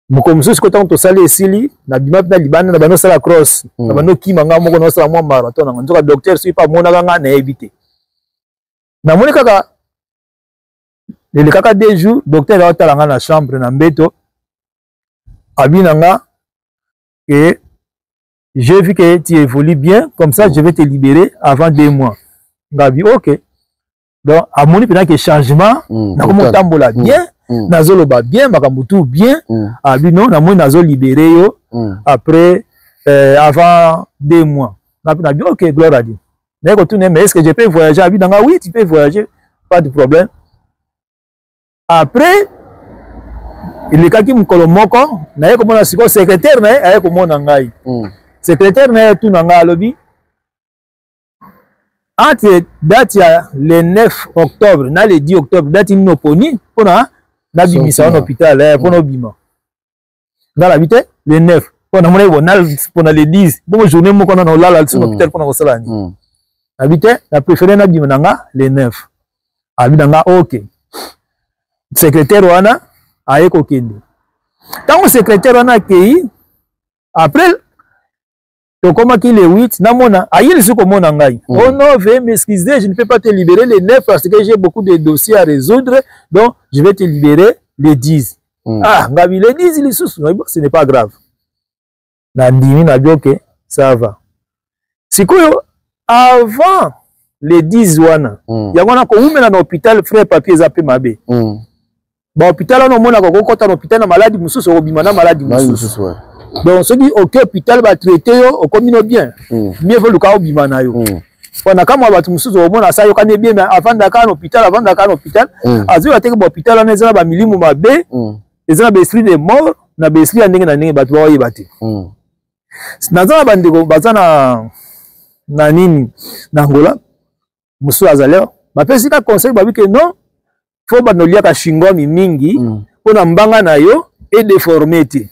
Mokomso ce que tant to sala esili na bima na libana na bano sala cross. Na bano kimanga moko na sala mwa marathon na nzoka docteur si pas mona nga na éviter. Na moni kaka le kaka 2 jours docteur a talanga na chambre na mbeto. Abinanga et j'ai vu que tu évolues bien, comme ça je vais te libérer avant 2 mois. Gabi, ok. Donc, à mon avis, il y a changement, na komo tambola bien, nazolo ba bien, makambutu bien, abi non, na mo nazo libéré yo après avant 2 mois. Na bi ok, gloire à Dieu. Mais quand tu n'es, mais est-ce que je peux voyager? Abi danga oui, tu peux voyager, pas de problème. Après il est qui mukolo moko, na yeko mona siko secrétaire na ayeko mona ngai. Secrétaire na tout nanga lobby. Entre date le 9 octobre, na le 10 octobre, date une oponi, pour na bimisa en hôpital, pour nos bima. Dans la vite, le 9, pour na le 10, bon journée moko na lala sur l'hôpital pour na sala ni. Habite, na préféré na bima nanga le 9. Habidanga OK. Secrétaire wana ayeko kende. Tant que secrétaire wana kei après donc, comment qu'il est 8, namona, aïe, ce comment ngai. Oh non, veuillez m'excuser, je ne peux pas te libérer les 9 parce que j'ai beaucoup de dossiers à résoudre, donc je vais te libérer les 10. Ah, Gabi, les 10, il est sous, ce n'est pas grave. Nandini n'a dit, ok, ça va. C'est quoi, avant les 10 wana, il y a un peu dans l'hôpital, frère papier, zappé ma bé. Bon, l'hôpital, on a un hôpital, na maladie, moussou, sur bimana, maladie, moussou. Donc, ceux qui ont un hôpital va traiter au commun bien. Mieux vaut le cas au bimana. On a quand même un moussou au monde à ça, il bien, mais avant d'avoir un hôpital, à ce que l'hôpital, on est un million de bé, ils ont un esprit de mort, on a un esprit de n'engagé, battu, ou battu. Dans un bandego, bazana, nanini, n'angola, moussou azalé, ma personne conseille, bah oui que non, faut pas nous lier à Shingomi mingi, pour n'embanga na yo et déformité.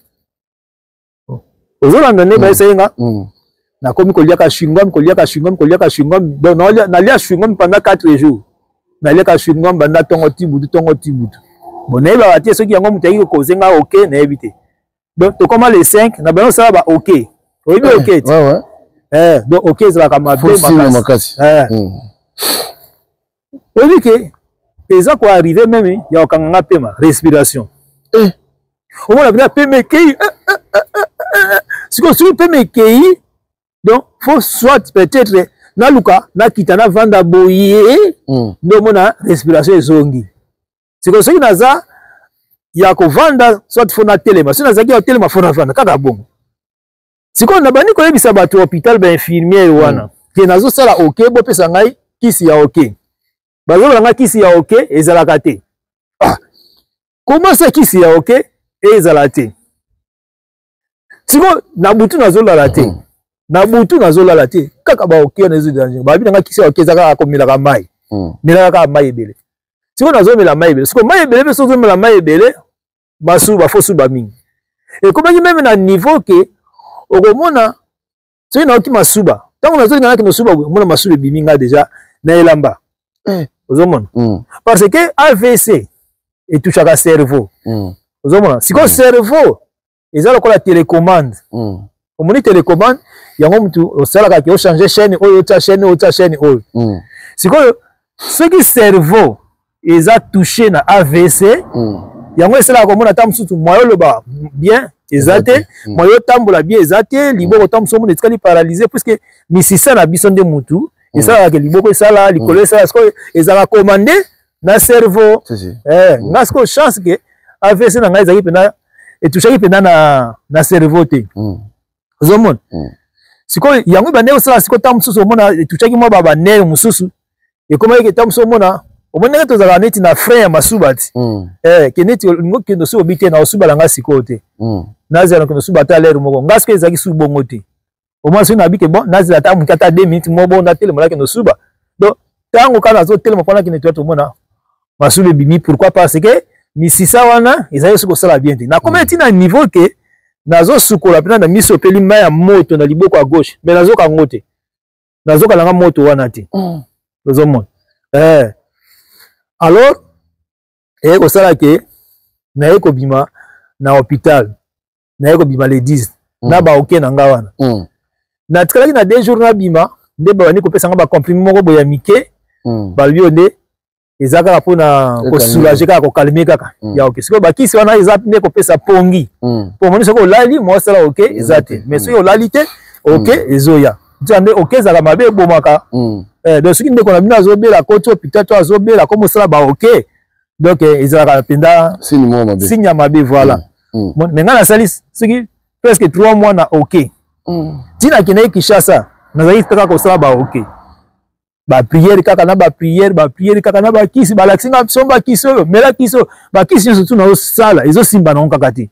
Aujourd'hui, on a essayé na komi koliaka chewing-gum, donc na lia chewing-gum pendant 4 jours. Na lia chewing-gum pendant tongo tibutu. Bon, na ba tie ceux qui ont mutaki ko zenga OK na éviter. Donc to comment les 5 na ba ça ba OK. Oui OK. Ouais. Donc OK ça comme makasi. Oui que les gens quoi arriver même il y a okanga pema respiration. Au moins la pema kei si tu peux me cueillir, donc faut soit peut-être na luka na kitana vanda boye ndo mona respiration ezongi. C'est comme ça que naza ya ko vanda soit fona telema, si naza ki ya telema fona vanda kaka bongo. C'est comme na bani ko yebisa bato hôpital ba infirmière wana ke nazo sala OK bo pesa ngai kisi ya OK. Bazo nga kisi ya OK ezalaka te. Comment ça kisi ya OK ezalaka te? Siko nabutu nazola la te. Nabutu nazola la te. Kaka ba OK na ezo danger. Ba bi nga kisi OK zaka ko milaka mai. Milaka mai ebele. Siko nazomela mai ebele. Siko mai ebele so zomela mai ebele basu ba fosu ba mingi. Et comme il même na niveau que okomona so na oki masuba. Tango nazo ngana ke masuba mona masuba biminga déjà na elamba. Ozomona. Parce que AVC etuchaka cerveau ozomona sikoyo cerveau eza lokola télécommande omoni télécommande yango mutu osalaka ke ochange chaîne oyo otia chaîne oyo otia chaîne oyo sikoyo soki cerveau eza touché na AVC yango esalaka komona ta mosusu moyo oloba bien eza te moyo otambola bien eza te liboko ta mosusu omona etikali paralysé puisque misisa na biso nde mutu esalaka ke liboko esala likolo esala sikoyo ezalaka commandé na cerveau nga sikoyo chance ke AVC na ngai ezalaki mpena etushaki mpena na cerveau te ozomona sikoyo yango bande osala sikoyo ta mosusu omona etushaki mwa babanere mosusu ekomaki ta mosusu omona omoni ndenge tozalaka neti na frein ya masuba ti ke neti olingi okende osi obi te na osubala nga sikoyo te nazela nakende osuba ata lere moko nga sikoyo ezalaki su bongo te omona soki nabi ke bon nazela ata moki ata 2 minutes mo bon natelema nakende osuba donc ntango kaka nazotelema mpo nakende toya tomona masuba ebimi pourquoi parce que misisa wana ezali soki kosala bien te nakoma eti na niveau ke nazosukola mpena na miso opeli mai ya moto na liboko ya gauche mais nazokango te nazokalanga moto wana te ozomona alors eye kosala ke naye kobima na hôpital naye kobima le 10 na baoke na nga wana natikalaki na 2 jours nabima nde babandi kopesanga bacomprime moko boya mike balobi yo nde eza kaka mpona kosoulage kaka kokalme kaka ya oke sikoyo bakisi wana eza nde kopesa pongi mpo omoni soki olali mwasala oke eza te mais soki olali te oke ezoya tia nde oke ezalaka mabe ebomaka donc soki ndeko na bino azobela koti hôpital to azobela ko mosala baoke donc ezalaka mpenza signe ya mabe voilà mais nga nasali soki presque 3 mois na oke ntina akendaki Kinshasa nazalaki kaka kosala baoke bapriere kaka na bapriere kaka na bakisi balakisi nga so bakisi oyo mela kisi oyo bakisi nyonso tu naosala ezosimba nango kaka te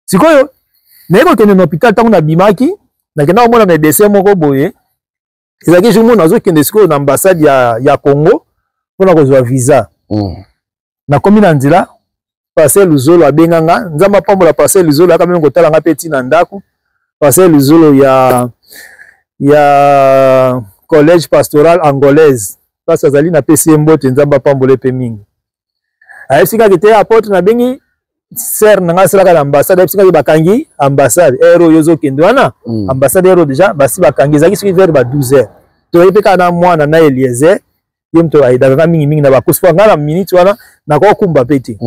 sikoyo naye kokende na hôpital ntango nabimaki nakenda komona medecin moko boye ezalaki jour moko nazokende sikoyo na ambassade ya Congo mpona kozwa visa nakomi na nzela Pasteur Luzolo abenganga nzamba pambola Pasteur Luzolo aka meme kotala nga pe tina ndako Pasteur Luzolo ya collège pastoral angolaise parce azali na pesi mbote nzamba pambola pe mingi ayebisika kete apôtre na bengi ser na nga salaka na ambassade ayebisika bakangi ambassade ero yozo kende wana ambassade ero déjà basi bakangi ezalaki soki vers ba 12h toyebi mpe kaka na mwana na Eliezer ye moto ayedaka mingi na bakusi mpo nga na minute wana nakokumba mpe te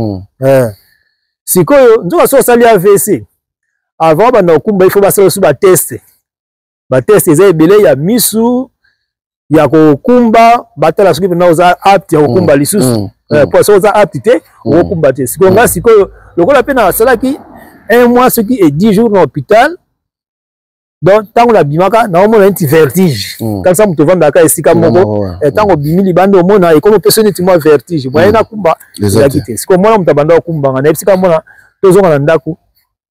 sikoyo nzoka so osali AVC avant banda kokumba ifo basala osu bateste eza ebele ya misu ya kokumba batala soki mpena oza apte ya kokumba lisusu po so oza apte te okokumba te sikoyo nga sikoyo lokola mpe nasalaki 1 mois soki e 10 jours na hôpital donc ntango nabimaka naomona neti vertige kanisa moto ovandaka esika moko ntango obimi libanda omona ekomi opesa neti mwa vertige moye nakumba ezalaki te sikoyo mwana moto abanda okumbanga na esika mona tozonga na ndako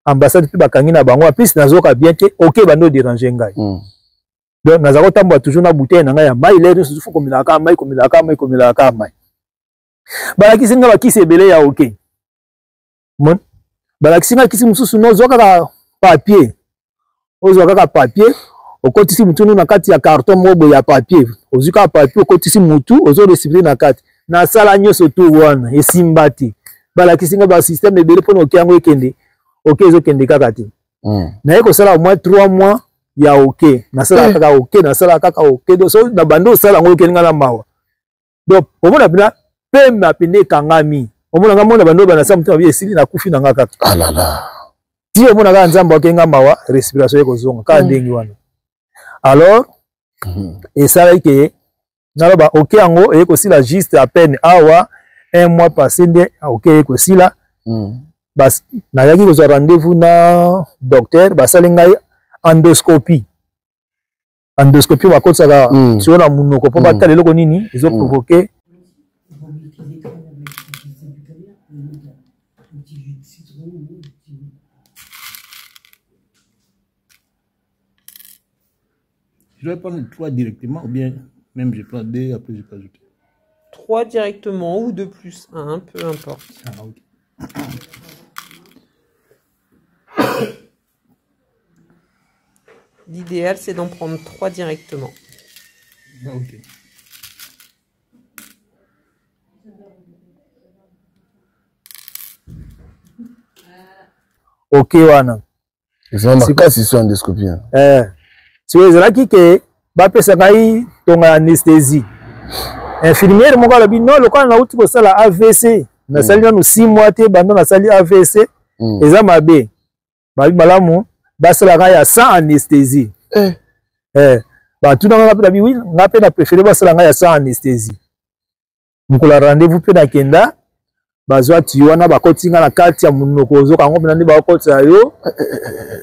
ambassade mpe bakangi na bango apesi nazoka bien te oke banda odérange ngai donc naza kotambola toujours na bouteille na ngai ya mai lere nyonso fo komelaka mai balakisi nga bakisi ebele ya oke balakisi nga kisi mosusu nozwa kaka papier ozwa kaka papier okotisi mutu na kati ya carton moko boye ya papier ozwi kaka papier okotisi mutu ozoresipire na kati nasala nyonso tu wana esimba te balakisi nga basystème ebele mpona oke yango ekende oke ezokende kaka te naye kosala au moins 3 mois ya oke nasala kaka oke nasala kaka oke so na bande osala yango okende nga na mawa donc omona mpena pema pene ekangami omona nga mona bande banasa mutu mabi esili nakufi na nga kaka ti omona kaka nzambe akenga mawa respiration ekozonga kaka ndenge wana alors esalaki ke naloba oke yango ekosila juste à peine awa 1 mois passé nde oke ekosila nayaki kozwa rendez-vous na docteur basali ngai endoscopie bakotisaka sio na munoko mpo batala eloko nini ezoprovoke Je dois prendre 3 directement ou bien même je prends 2 après je peux ajouter 3 directement ou 2 plus 1, peu importe. Ah, ok. L'idéal c'est d'en prendre 3 directement. Ah, ok. ok wana makasi so endoscopie sikoyo ezalaki ke bapesa ngai tonga anesthésie infirmière moko alobi no lokola nauti kosala AVC nasali nanu 6 mois te bando nasali AVC eza mabe babi malamu basala ngai ya sans anesthésie batuna nga mpe nabi wi nga mpe na préféré basala ngai ya sans anesthésie mokolo rendez-vous mpe nakenda bazwa ti wana bakoti nga na kati ya monoko ozoka yango mpena nde bakotisa yo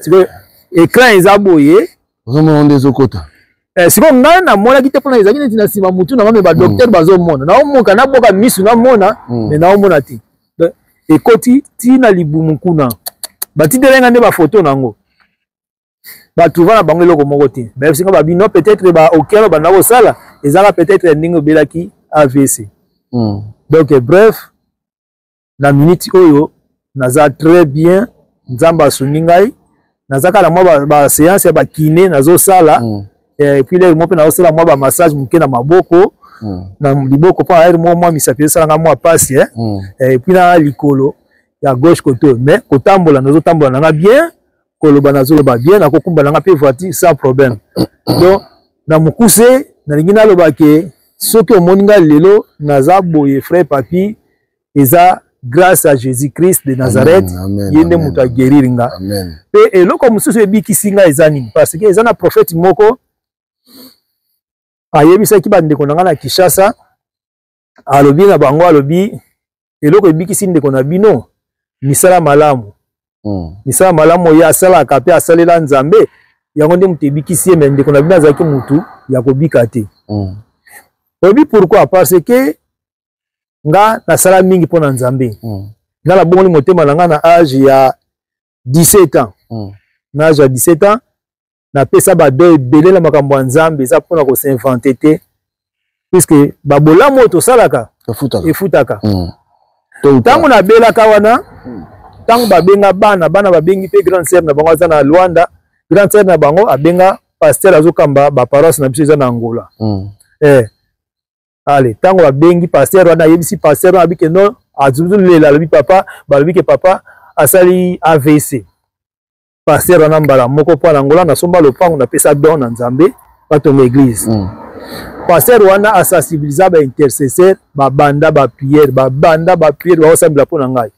sikoyo écran eza boye ozomona nde ezokota sikoyo ngai namonaki te mpona ezalaki neti na nsima mutu nango me badoktere bazomona naomoka naboka misu namona me naomona te ekoti ti na libumu kuna batitelenga nde bafoto nango batrouva na bango eloko moko te bayebisinga babino peut-être baokelo banda kosala ezaka peut-être ndenge obelaki AVC donc bref na minute oyo naza très bien nzambe asungi ngai naza kala mwa baséance ya bakine nazosala puis lere mo mpe nazosala mwa bamassage moke na maboko na liboko mpo aere mwa misapi esalanga mwa pasi puis na likolo ya gauche côté mais kotambola nazotambola nanga bien koloba nazoloba bien nakokumba nanga mpe voiture sans problème donc na mokuse nalingi naloba ke soki omoni ngai lelo naza boye frère papi eza grâce à Jésus-Christ de Nazareth yende moto aguérir nga pe eloko mosusu ebikisi nga eza nini parce que eza na prophète moko ayebisaki bandeko na nga na Kinshasa alobi na bango alobi eloko ebikisi ndeko na bino misala malamu misala malamu oyo asalaka mpe asalela nzambe yango nde moto ebikisi ye me ndeko na bino azalaki motu ya kobika te oyebi pourquoi parce que nga nasala mingi pona nzambe nga nabongoli motema na nga na age ya 17 ans na age ya 17 ans napesa bado ebele na makambo ya nzambe eza mpona kosinvente te puisque babolamu oyo tosalaka efutaka ntango nabelaka wana ntango babenga bana babengi mpe grande sœur na bango aza na Luanda grande sœur na bango abenga pasteur azokamba baparoisse na biso eza na Angola allez tango babengi pasteur wana yebisi pasteur wana abike no azuzulela lobi papa balobi ke papa asali AVC pasteur wana mbala moko po na Angola na somba lopango na pesa don na nzambe batonga église pasteur wana asensibiliser ba intercesseur babanda ba prière baosambela po na ngai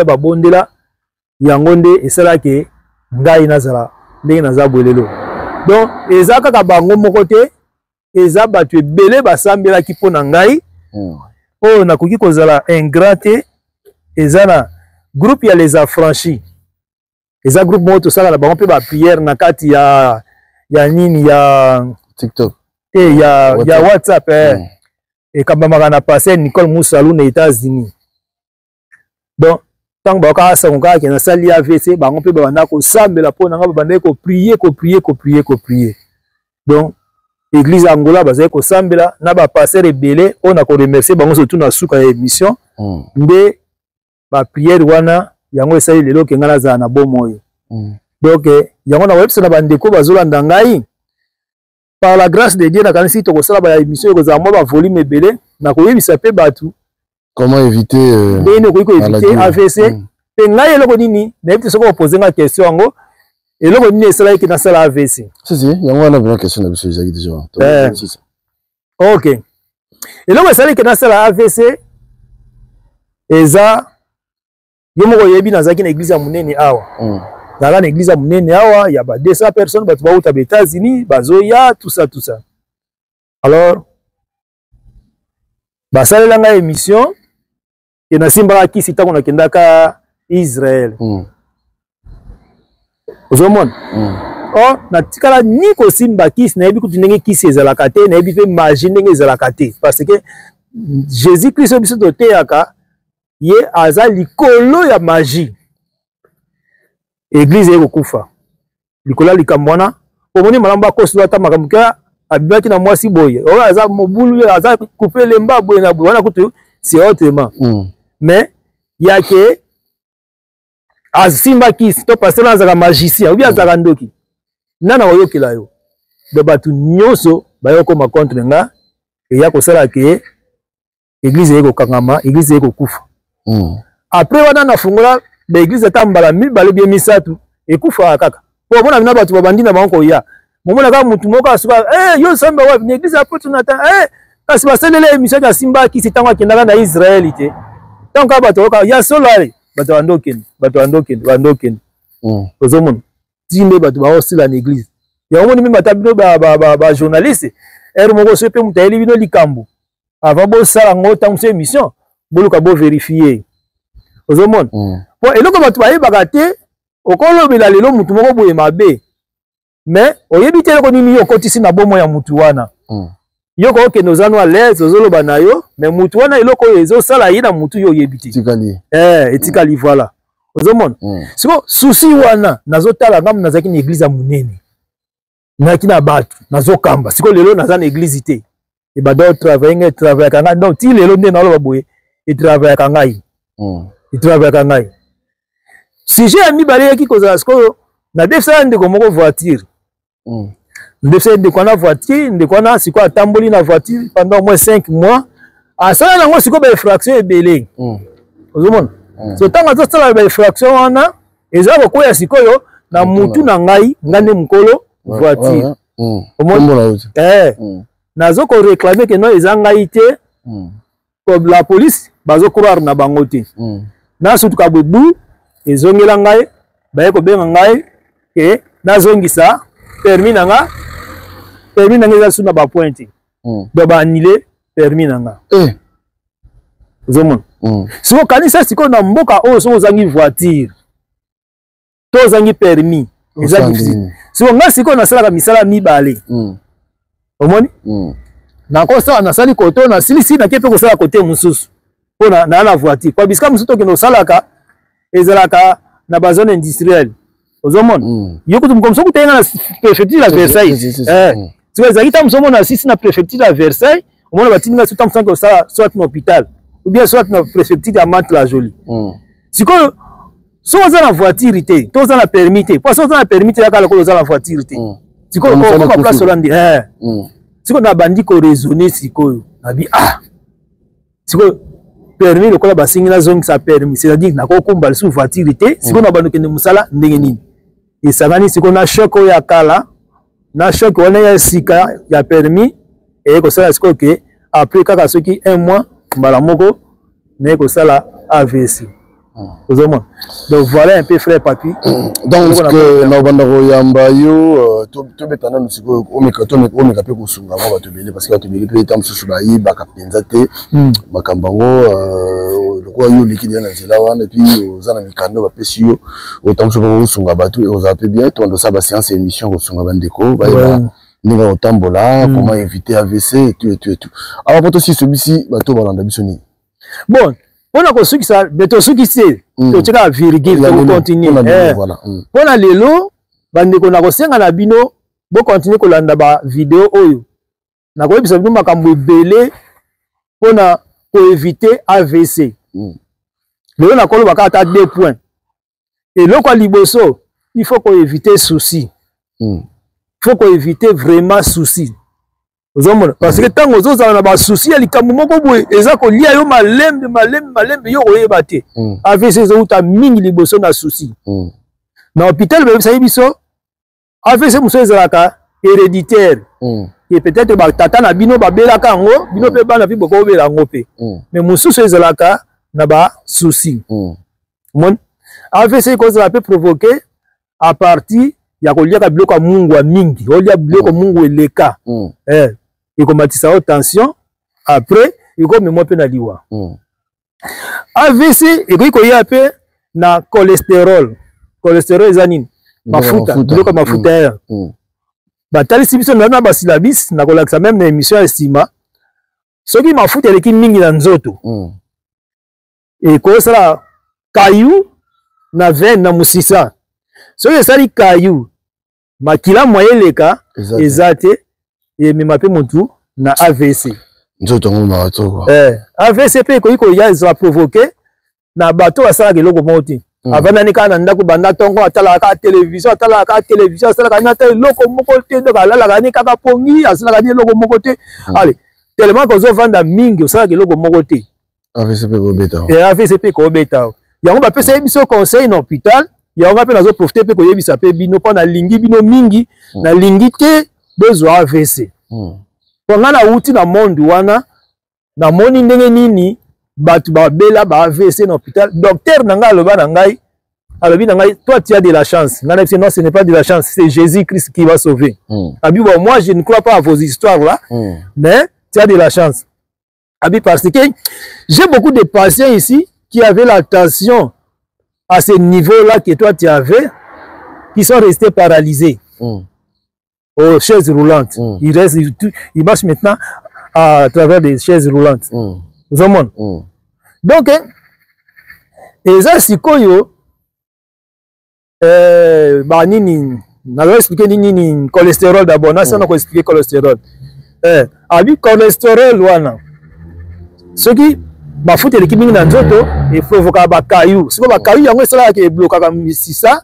babondela yango nde esalaki ngai nazala ndenge naza bwelelo donc eza kaka bango moko te eza bato ebele basambelaki mpo na ngai oyo nakoki kozala ingrat te eza na groupe ya les affranchis eza groupe moko tosala na bango mpe bapriere na kati ya nini ya TikTok te ya WhatsApp ekambamaka na pasteur Nicole Moussalou na États-Unis donc tant que asangoka ke nasali AVC bango mpe babanda kosambela mpo na nga babanda koprier donc église Angola bazali kosambela na bapasteur ebele oyo na koremercier bango surtout na suka ya émission nde bapriere wana yango esali lelo ke nga nazala na bomoi donc yango na website na bandeko bazolanda ngai par la grâce de Dieu nakanisi tokosala ba émission ekozala mwa bavolume ebele na koyebisa mpe bato comment éviter éviter AVC pe ngai eloko nini nayebi te soki opose nga question yango eloko nini esalaki nasala AVC si yango wana vraiment question na biso ezalaki déjà ok eloko esalaki nasala AVC eza yo moko oyebi nazalaki na église ya monene awa nazalaka na église ya monene awa ya ba 200 personnes bato bauta ba États-Unis bazoya tout ça alors basalela nga émission et nasimbaka kisi ntango nakendaka Israël ozomona natikala ni kosimba kisi nayebi kutu ndenge kisi ezalaka te nayebi mpe magie ndenge ezalaka te parce que Jésus Christ biso toteyaka ye aza likolo ya magie église ekokufa likolo ya likambo wana omoni malamu bakosi ata makambo ke abimaki na mwasi boye oyo aza mobulu aza coupe lemba boye na boye wana kutu c'est autrement mais yake asimba kisi to pasteur azaka magicien ou bien azaka ndoki nana oyokela yo de bato nyonso bayokoma contre nga eya kosala ke église ekokangama église ekokufa après wana na fungola ba église atambala mibale bien misatu ekufa kaka po bona bina batu babandi na banko ya momona ka mutu moko asuka yo samba wa ni église apo tunata kasi baselele émission ya Simba ki sitango akendaka na Israël te tant ka bato ka ya solare bato andoken ozomona timbe bato ba osila na église ya omoni mimi batabino ba journaliste moko so pe mutayeli bino likambo avant bo sala ngo tant cette émission boluka bo vérifier ozomona po eloko bato bayebaka te okolobela lelo mutu moko boye mabe mais oyebi te eloko nini yo okotisi na bomo ya mutu wana yo ko okende ozano à l'aise ozoloba na yo mais mutu wana eloko oyo ezosala ye na mutu yo oyebi te etikali voilà ozomona siko susi wana nazotala ngam nazaki na église ya munene naki na bato nazokamba siko lelo naza na église te ebado travailler kanga donc ti lelo nde naloba boye travailler kanga sujet ya mibale yaki kozala sikoyo na defisa ndeko moko voiture ndefisa ndeko wana voiture ndeko wana sikoyo atamboli na voiture pendant au moins 5 mois asala nango sikoyo bainfraction ebele ozomona so ntango azosala bainfraction wana eza kokwea sikoyo na mutu na ngai nde mokolo voiture nazokoreklame ke no eza ngai te la police bazokroire na bango te nasutuka bubu ezongela ngai baye kobenga ngai ke nazongisa permis nanga eza suna ba pointe do ba annulé permis nanga zomon siko kanisa siko na mboka oyo so ozangi voiture to ozangi permis eza difficile siko nga siko nasalaka misala mibale omoni nakosala nasali koto na silisi na kepe kosala kote mosusu mpona na voiture kwa bisika mosusu tokende osalaka ezalaka na bazone industrielle ozomona yo kutu mkomso kutenga na préfecture ya Versailles siko ezalaki ta mosomona asisi na préfecture ya Versailles omona batinga so tamusanke osala soit na hôpital ou bien soit na préfecture ya Mantes-la-Jolie sikoyo so oza na voiture te to oza na permis te po so oza na permis te yakala koyo oza na voiture te sikoyo okoma place olandi sikoyo na bandi koraisonne sikoyo nabi sikoyo permis lokola basingi nazongisa permis c'est-à-dire nakokumba lisusu voiture te sikoyo na bando kende mosala ndenge nini esangani sikoyo na choc oyo ya kala na choc wana ya sika ya permis ekosala sikoyo ke après kaka soki 1 mois mbala moko naye kosala AVC donc voilà un peu frère Papi donc na banda koyamba yo to betana nsiko omeka pe kusunga ba bato bele parce que bato bele pe tam susu ba yi ba kapenza te makambango lokwa yo likidi na nzela wana puis ozana mikando ba pesi yo otam susu ba kusunga bato oza pe bien to ndo sa ba séance émission kusunga bandeko ba ninga otambola comment éviter AVC et tout alors poto si celui-ci bato balanda bisoni bon on a construit ça mais to suki c'est to teka virgule to continuer pona lelo bandeko na kosenga na bino bo continuer kolanda ba vidéo oyo na ko ebisa bino makambo ebele pona ko éviter AVC lelo na kolo bakata 2 points et loko liboso il faut ko éviter souci faut ko éviter vraiment souci parce que tant aux autres on a pas souci il likambo moko boye eza ko lia yo malembe yo oyeba te AVC zo uta mingi liboso na souci na hôpital be sa biso AVC muso ezalaka héréditaire et peut-être ba tata na bino babelaka ngo bino pe bana fi boko obela ngo pe mais mususu ezalaka na ba souci mon AVC ko ça peut provoquer à partir ya kolia ka biloko mungu wa mingi olia biloko mungu eleka et comme ça tension après il comme moi pe na liwa AVC et ko ya pe na cholestérol ezanine mafuta biloko mafuta batali sibiso na ba syllabis na kolakisa même na émission estima soki mafuta eleki mingi na nzoto et ko sala kayu na veine na musisa soki esali kayu makila moyeleka ezate et me mape mutu na AVC nzoto ngoma wato AVC pe ko ya za provoquer na bato asala keloko moti avana ni kana ndako banda tongo atala ka télévision asala kana te loko moko te de kala la ni kaka pongi asala kana loko moko te allez tellement que zo vanda mingi osala keloko moko te AVC pe ko beta AVC pe ko beta yango bapesa biso conseil na hôpital yango mpe nazo profiter pe koyebisa pe bino mpo na lingi bino mingi na lingi te bezwa AVC po nga na uti na monde wana namoni ndenge nini bato babela ba AVC na hôpital docteur na ngai aloba na ngai alobi na ngai toi tu as de la chance nga na non ce n'est pas de la chance c'est Jésus-Christ qui va sauver abi bon moi je ne crois pas à vos histoires là mais tu as de la chance abi parce que j'ai beaucoup de patients ici qui avaient la tension à ce niveau là que toi tu avais qui sont restés paralysés aux chaises roulantes ils marchent maintenant à travers des chaises roulantes donc et ça sikoyo nini nalo expliquer nini cholestérol d'abord na ça on expliquer cholestérol abi cholestérol wana soki bafuta eleki mingi na nzoto eprovoka bakayu siko bakayu yango esalaka ke eblokaka misisa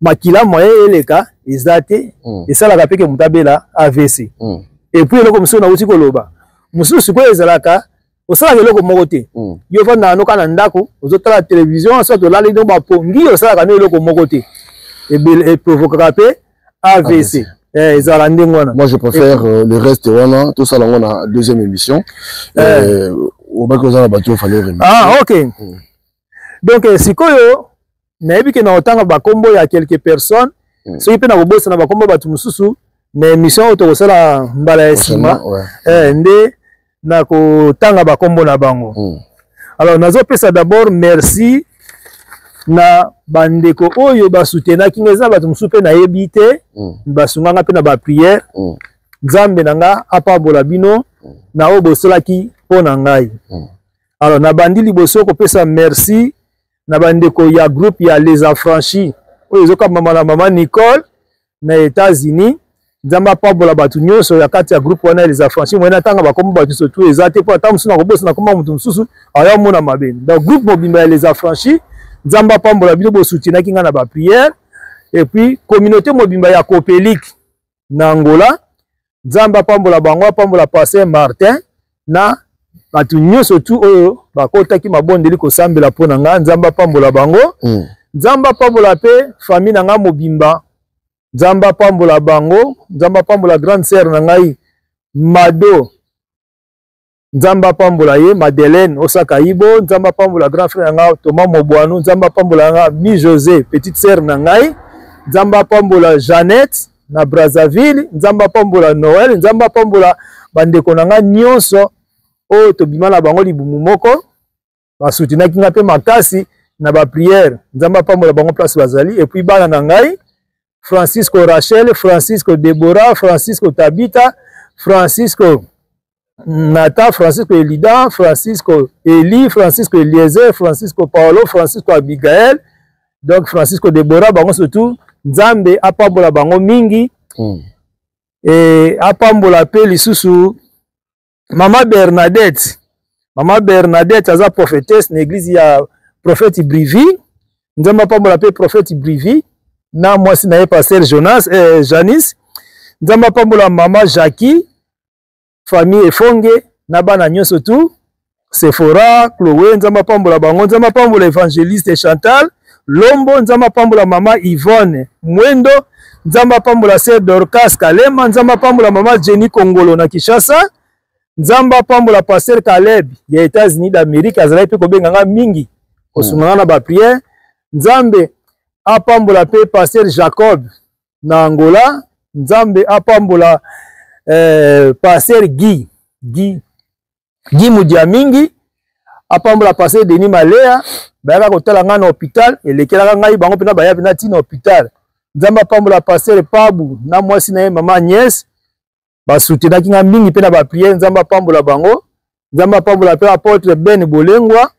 makila moyen eleka eza te esalaka peke moto abela AVC epuis eloko mosusu nauti koloba mosusu sikoyo ezalaka osalaka eloko moko te yo vanda anoka na ndako ozotala télévision soit olali no bapongi osalaka no eloko moko te eprovokaka pe AVC ezala ndenge wana. Moi je préfère le reste wana tout ça là on a deuxième émission ok donc sikoyo nayebi ke na otanga bakombo ya quelques personnes soki mpe na kobosa na bakombo bato mosusu na émission oyo tokosala mbala ya nsima nde na kotanga bakombo na bango alors nazopesa d'abord merci na bandeko oyo basutenaki nga eza bato mosusu mpe nayebi te basunganga mpe na bapriere nzambe na nga apambola bino na oyo bosalaki mpo na ngai alors na bandi liboso kopesa merci na bandeko ya groupe ya les affranchis oyo ezokamba na mama Nicole na États-Unis nzambe apambola bato nyonso ya kati ya groupe wana les affranchis moyena tanga bakombo bato surtout eza te mpo ata mosusu na kobosa na komba moto mosusu aya omona mabeni donc groupe mobimba ya les affranchis nzambe apambola bino bosoutenaki nga na bapriere et puis communauté mobimba ya Copelic na Angola nzambe apambola bango apambola Pasteur Martin na bato nyonso tu oyo bakotaki mabondeli kosambela mpo na nga nzambe apambola bango nzambe apambola pe famille na nga mobimba nzambe apambola bango nzambe apambola grande sœur na ngai Mado nzambe apambola ye Madeleine Osaka Ibo nzambe apambola grand frère na nga Thomas Mobwanu nzambe apambola nga Mi José petite sœur na ngai nzambe apambola Jeannette na Brazzaville nzambe apambola Noël nzambe apambola bandeko na nga nyonso oyo tobima na bango libumu moko basutinaki nga mpe makasi na bapriere nzambe apambola bango place bazali et puis bana na ngai Francisco Rachel Francisco Deborah Francisco Tabita Francisco Nata Francisco Elida Francisco Eli Francisco Eliezer Francisco Paulo Francisco Abigail donc Francisco Deborah bango surtout nzambe apambola bango mingi et apambola pe lisusu Mama Bernadette aza prophétesse na église ya prophète Brivi nzambe apambola pe prophète Brivi na mwasi na ye pasteur Janice nzambe apambola mama Jackie famille Efonge na bana nyonso tu Sephora Chloé nzambe apambola bango nzambe apambola évangéliste Chantal Lombo nzambe apambola mama Yvonne Mwendo nzambe apambola sœur Dorcas Kalema nzambe apambola mama Jenny Kongolo na Kinshasa nzambe apambola pasteur Caleb ya États-Unis d'Amérique azalaki pe kobenganga mingi kosunganga na bapriere nzambe apambola pe pasteur Jacob na Angola nzambe apambola pasteur Guy Mudia mingi apambola pasteur Denis Malea bayaka kotala nga na hôpital elekelaka ngai bango mpena baya mpena ntina hôpital nzambe apambola pasteur Pabu na mwasi na ye mama Agnès basutenaki nga mingi mpe na bapriere nzambe apambola bango nzambe apambola pe apôtre Ben Bolengwa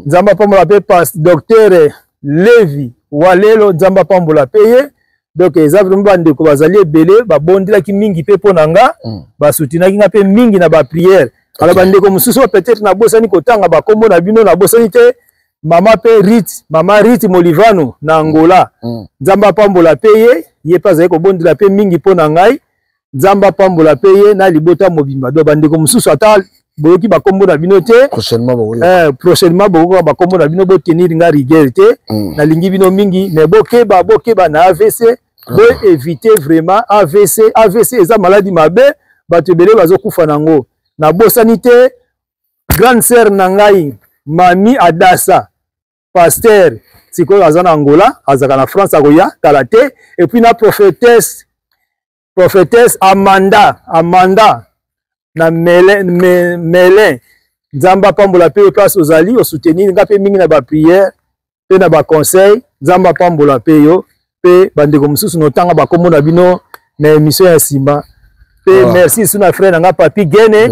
nzambe apambola pe docteur Levi Walelo nzambe apambola pe ye donc eza vraiment bandeko bazali ebele babondelaki mingi mpe mpo na nga basutenaki nga mpe mingi na bapriere alors bandeko mosusu peut-être nabosani kotanga bakombo na bino nabosani te mama Rit Molivano na Angola nzambe apambola pe ye mpe azali kobondela mpe mingi mpo na ngai nzambe apambola pe ye na libota mobimba donc bandeko mosusu ata boyoki bakombo na bino te prochainement bokoka bakombo na bino botenir nga rigueur te nalingi bino mingi mais bokeba na AVC bo éviter vraiment AVC eza maladie mabe bato ebele bazokufa nango na bosani te. Grande sœur na ngai Mami Adassa pasteur sikoyo aza na Angola azaka na France akoya kala te et puis na prophétesse Amanda na Melin Nzamba pambola pe place ozali o soutenir nga pe mingi na ba prière pe na ba conseil Nzamba pambola pe yo pe bandeko mususu no tanga ba kombo na bino na émission ya Simba pe merci suna frère nga Papi Gene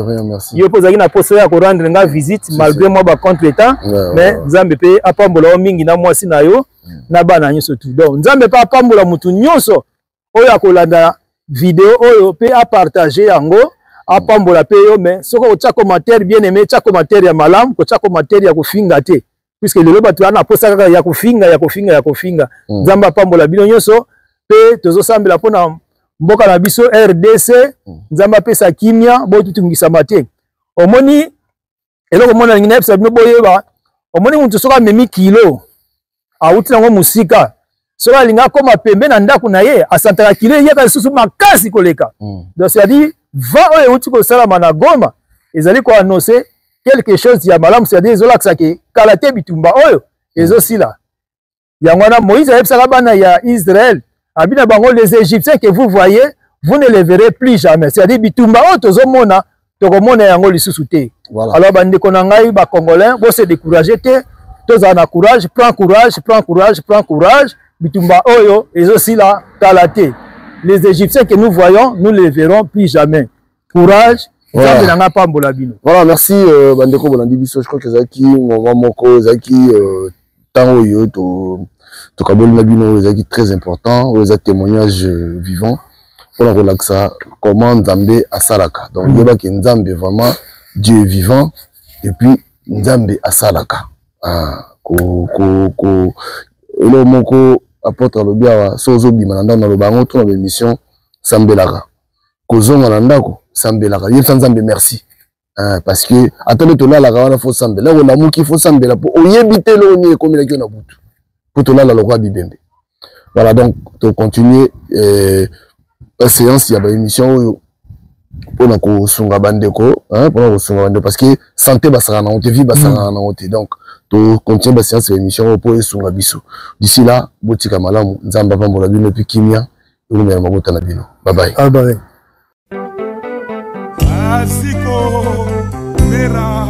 yo pozaki na poste ya ko rendre nga visite malgré moi ba contre-temps mais Nzambe pe apambola o mingi na mwasi na yo na bana nyonso tout donc Nzambe pa apambola mutu nyonso oyo akolanda vidéo oyo pe a partager yango apambola pe yo mais soko otia commentaire bien aimé tia commentaire ya malamu ko tia commentaire ya kofinga te puisque lelo bato ana posa kaka ya kofinga Nzambe apambola bino nyonso pe tozo sambela pona mboka na biso RDC Nzambe apesa kimia bo tutungisa mate omoni eloko mona ngina epsa bino boyeba omoni muntu soka memi kilo awuti nango musika soka linga koma pembe na ndako na ye asantaka kilo yeka susu makasi koleka donc c'est à dire va oyo uti ko sala mana Goma ezali ko annoncer quelque chose ya malamu c'est à dire ezolakisa ke kalate bitumba oyo ezosila yango na Moïse ayebisaka bana ya Israël abina bango les Égyptiens que vous voyez vous ne les verrez plus jamais c'est à dire bitumba oyo tozomona tokomona yango lisusu te alors bandeko na ngai ba congolais bo se décourager te tozala na courage prends courage bitumba oyo ezosila kalate les Égyptiens que nous voyons nous ne les verrons plus jamais courage. Voilà, merci bandeko bolandi biso. Je crois que zaki moment moko zaki tango yo to kaboli na bino zaki très important, aux témoignages vivants pour la relaxa comment Nzambe asalaka. Donc yeba ke Nzambe vraiment Dieu vivant et puis Nzambe asalaka. Elo moko apôtre lobia sozo bimana na lobango to na émission sambelaka. Kozonga na ndako sambelaka yebisa Nzambe merci parce que atole tolala ka wana fo sambela ko lamuki fo sambela po oyebite lo ni ekomela ki na butu po tolala lokwa bibembe. Voilà donc to continuer la séance ya ba émission pour na ko sunga bandeko pour na ko sunga bandeko parce que santé basara na honte vie basara na honte donc to continuer ba séance ya émission pour sunga biso d'ici là botika malamu Nzamba pambola bino pikimia ulumela mabota na bino bye bye bye. Asiko Mera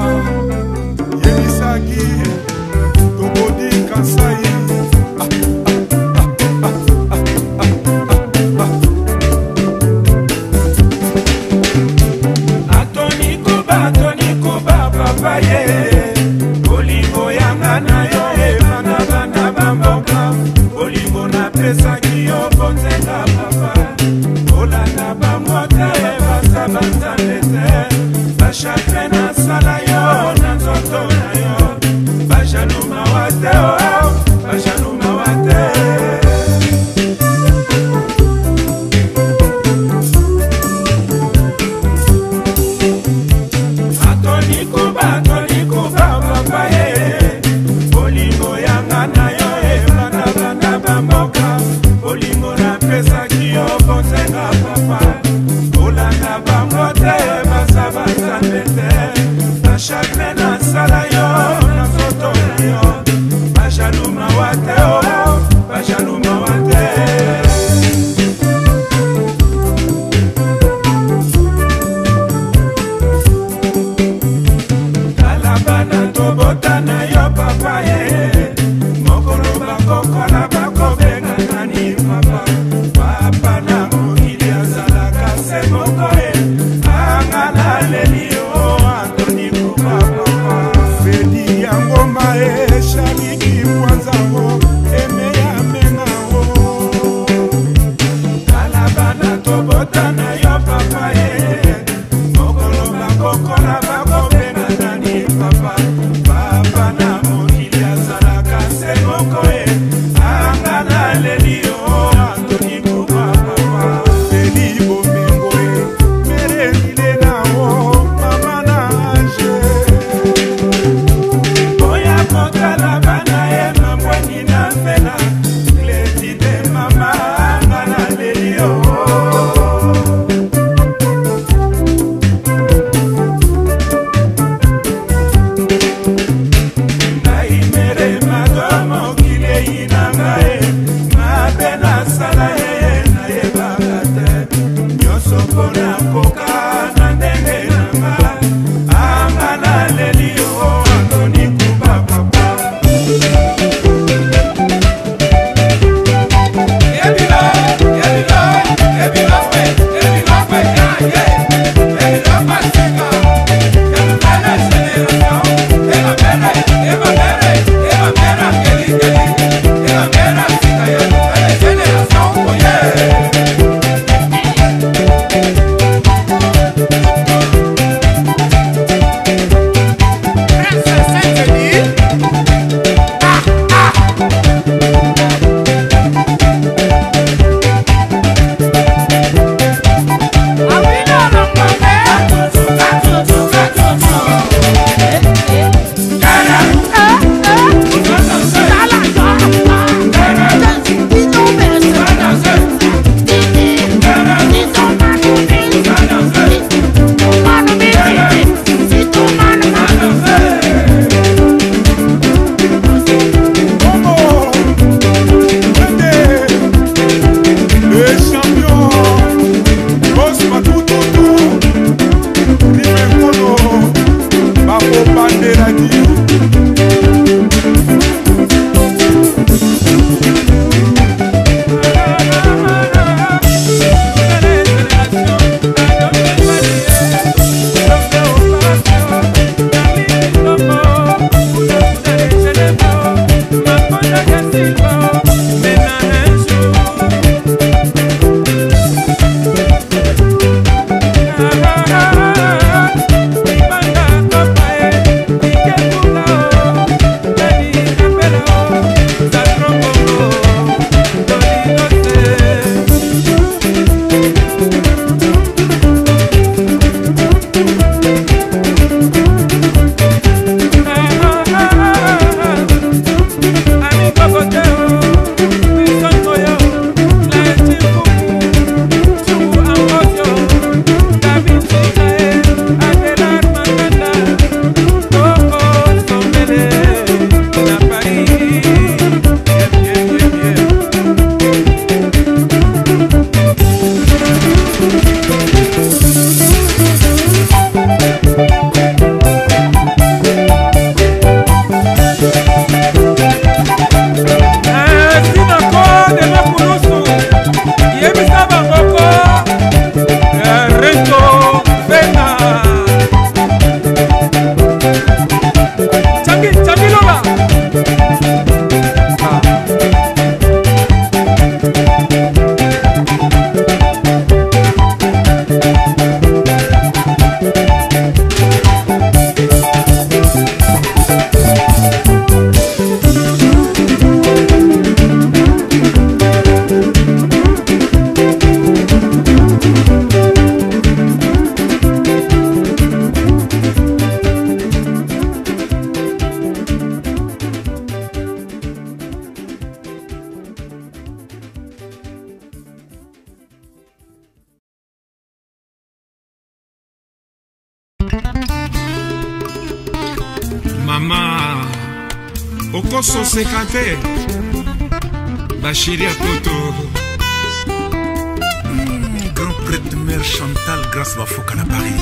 Yenisaki Tobodi Kasai Atoni Kuba Papaye Olingo Yanga na yo Bana bana bamboka Olingo na pesa kiyo Bonzenga papa Olanda bamote Basabata Chakre na sala yo, na nzoto na yo Bajaluma wate o, bajaluma wate Atoni kuba papaye Olingo yanga na yo bana bana bamboka Olingo na pesa kiyo bonzenga papa Olanda bamote Chakre na sala yo, na foto na yo Bajaluma wate o, bajaluma wate Talabana tobota na yo papa ye Mokolo bakokola bakobenga nani papa Papa na mokili azalaka se moko ye Angana leli Shaliki kwanza ho emeya menga ho Kalabana tobota na yo papa ye Mokolo bakokola bakobena nani papa Papa na mokili azalaka se moko ye Angana leli yo Antoni kuba papa Eli bomengo ye Mere nile na ho Mama na Okoso sekante Bachiri à poto Grand prêtre mère Chantal Grâce Bafoka à Paris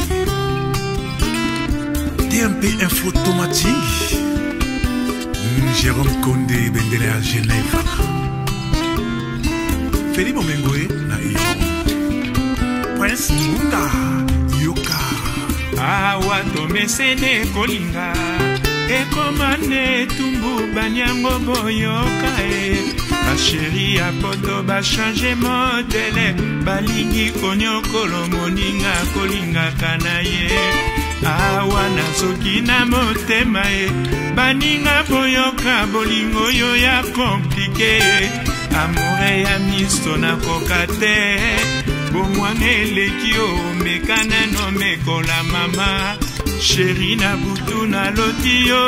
TMP Info Automatique Jérôme Condé Bendele à Genève Felipe Omengoe na iyo Prince Munga Yoka Awa tomesene kolinga Ekomane tumbu banyango boyoka Bacheri a poto ba change modele Balingi konyokolo moninga kolinga kanaye Awa nazoki na motema Baninga boyoka bolingo yo ya komplike Amore ya misto na kokate Bomwane lekio mekana no mekola mama Chéri na butu na loti yo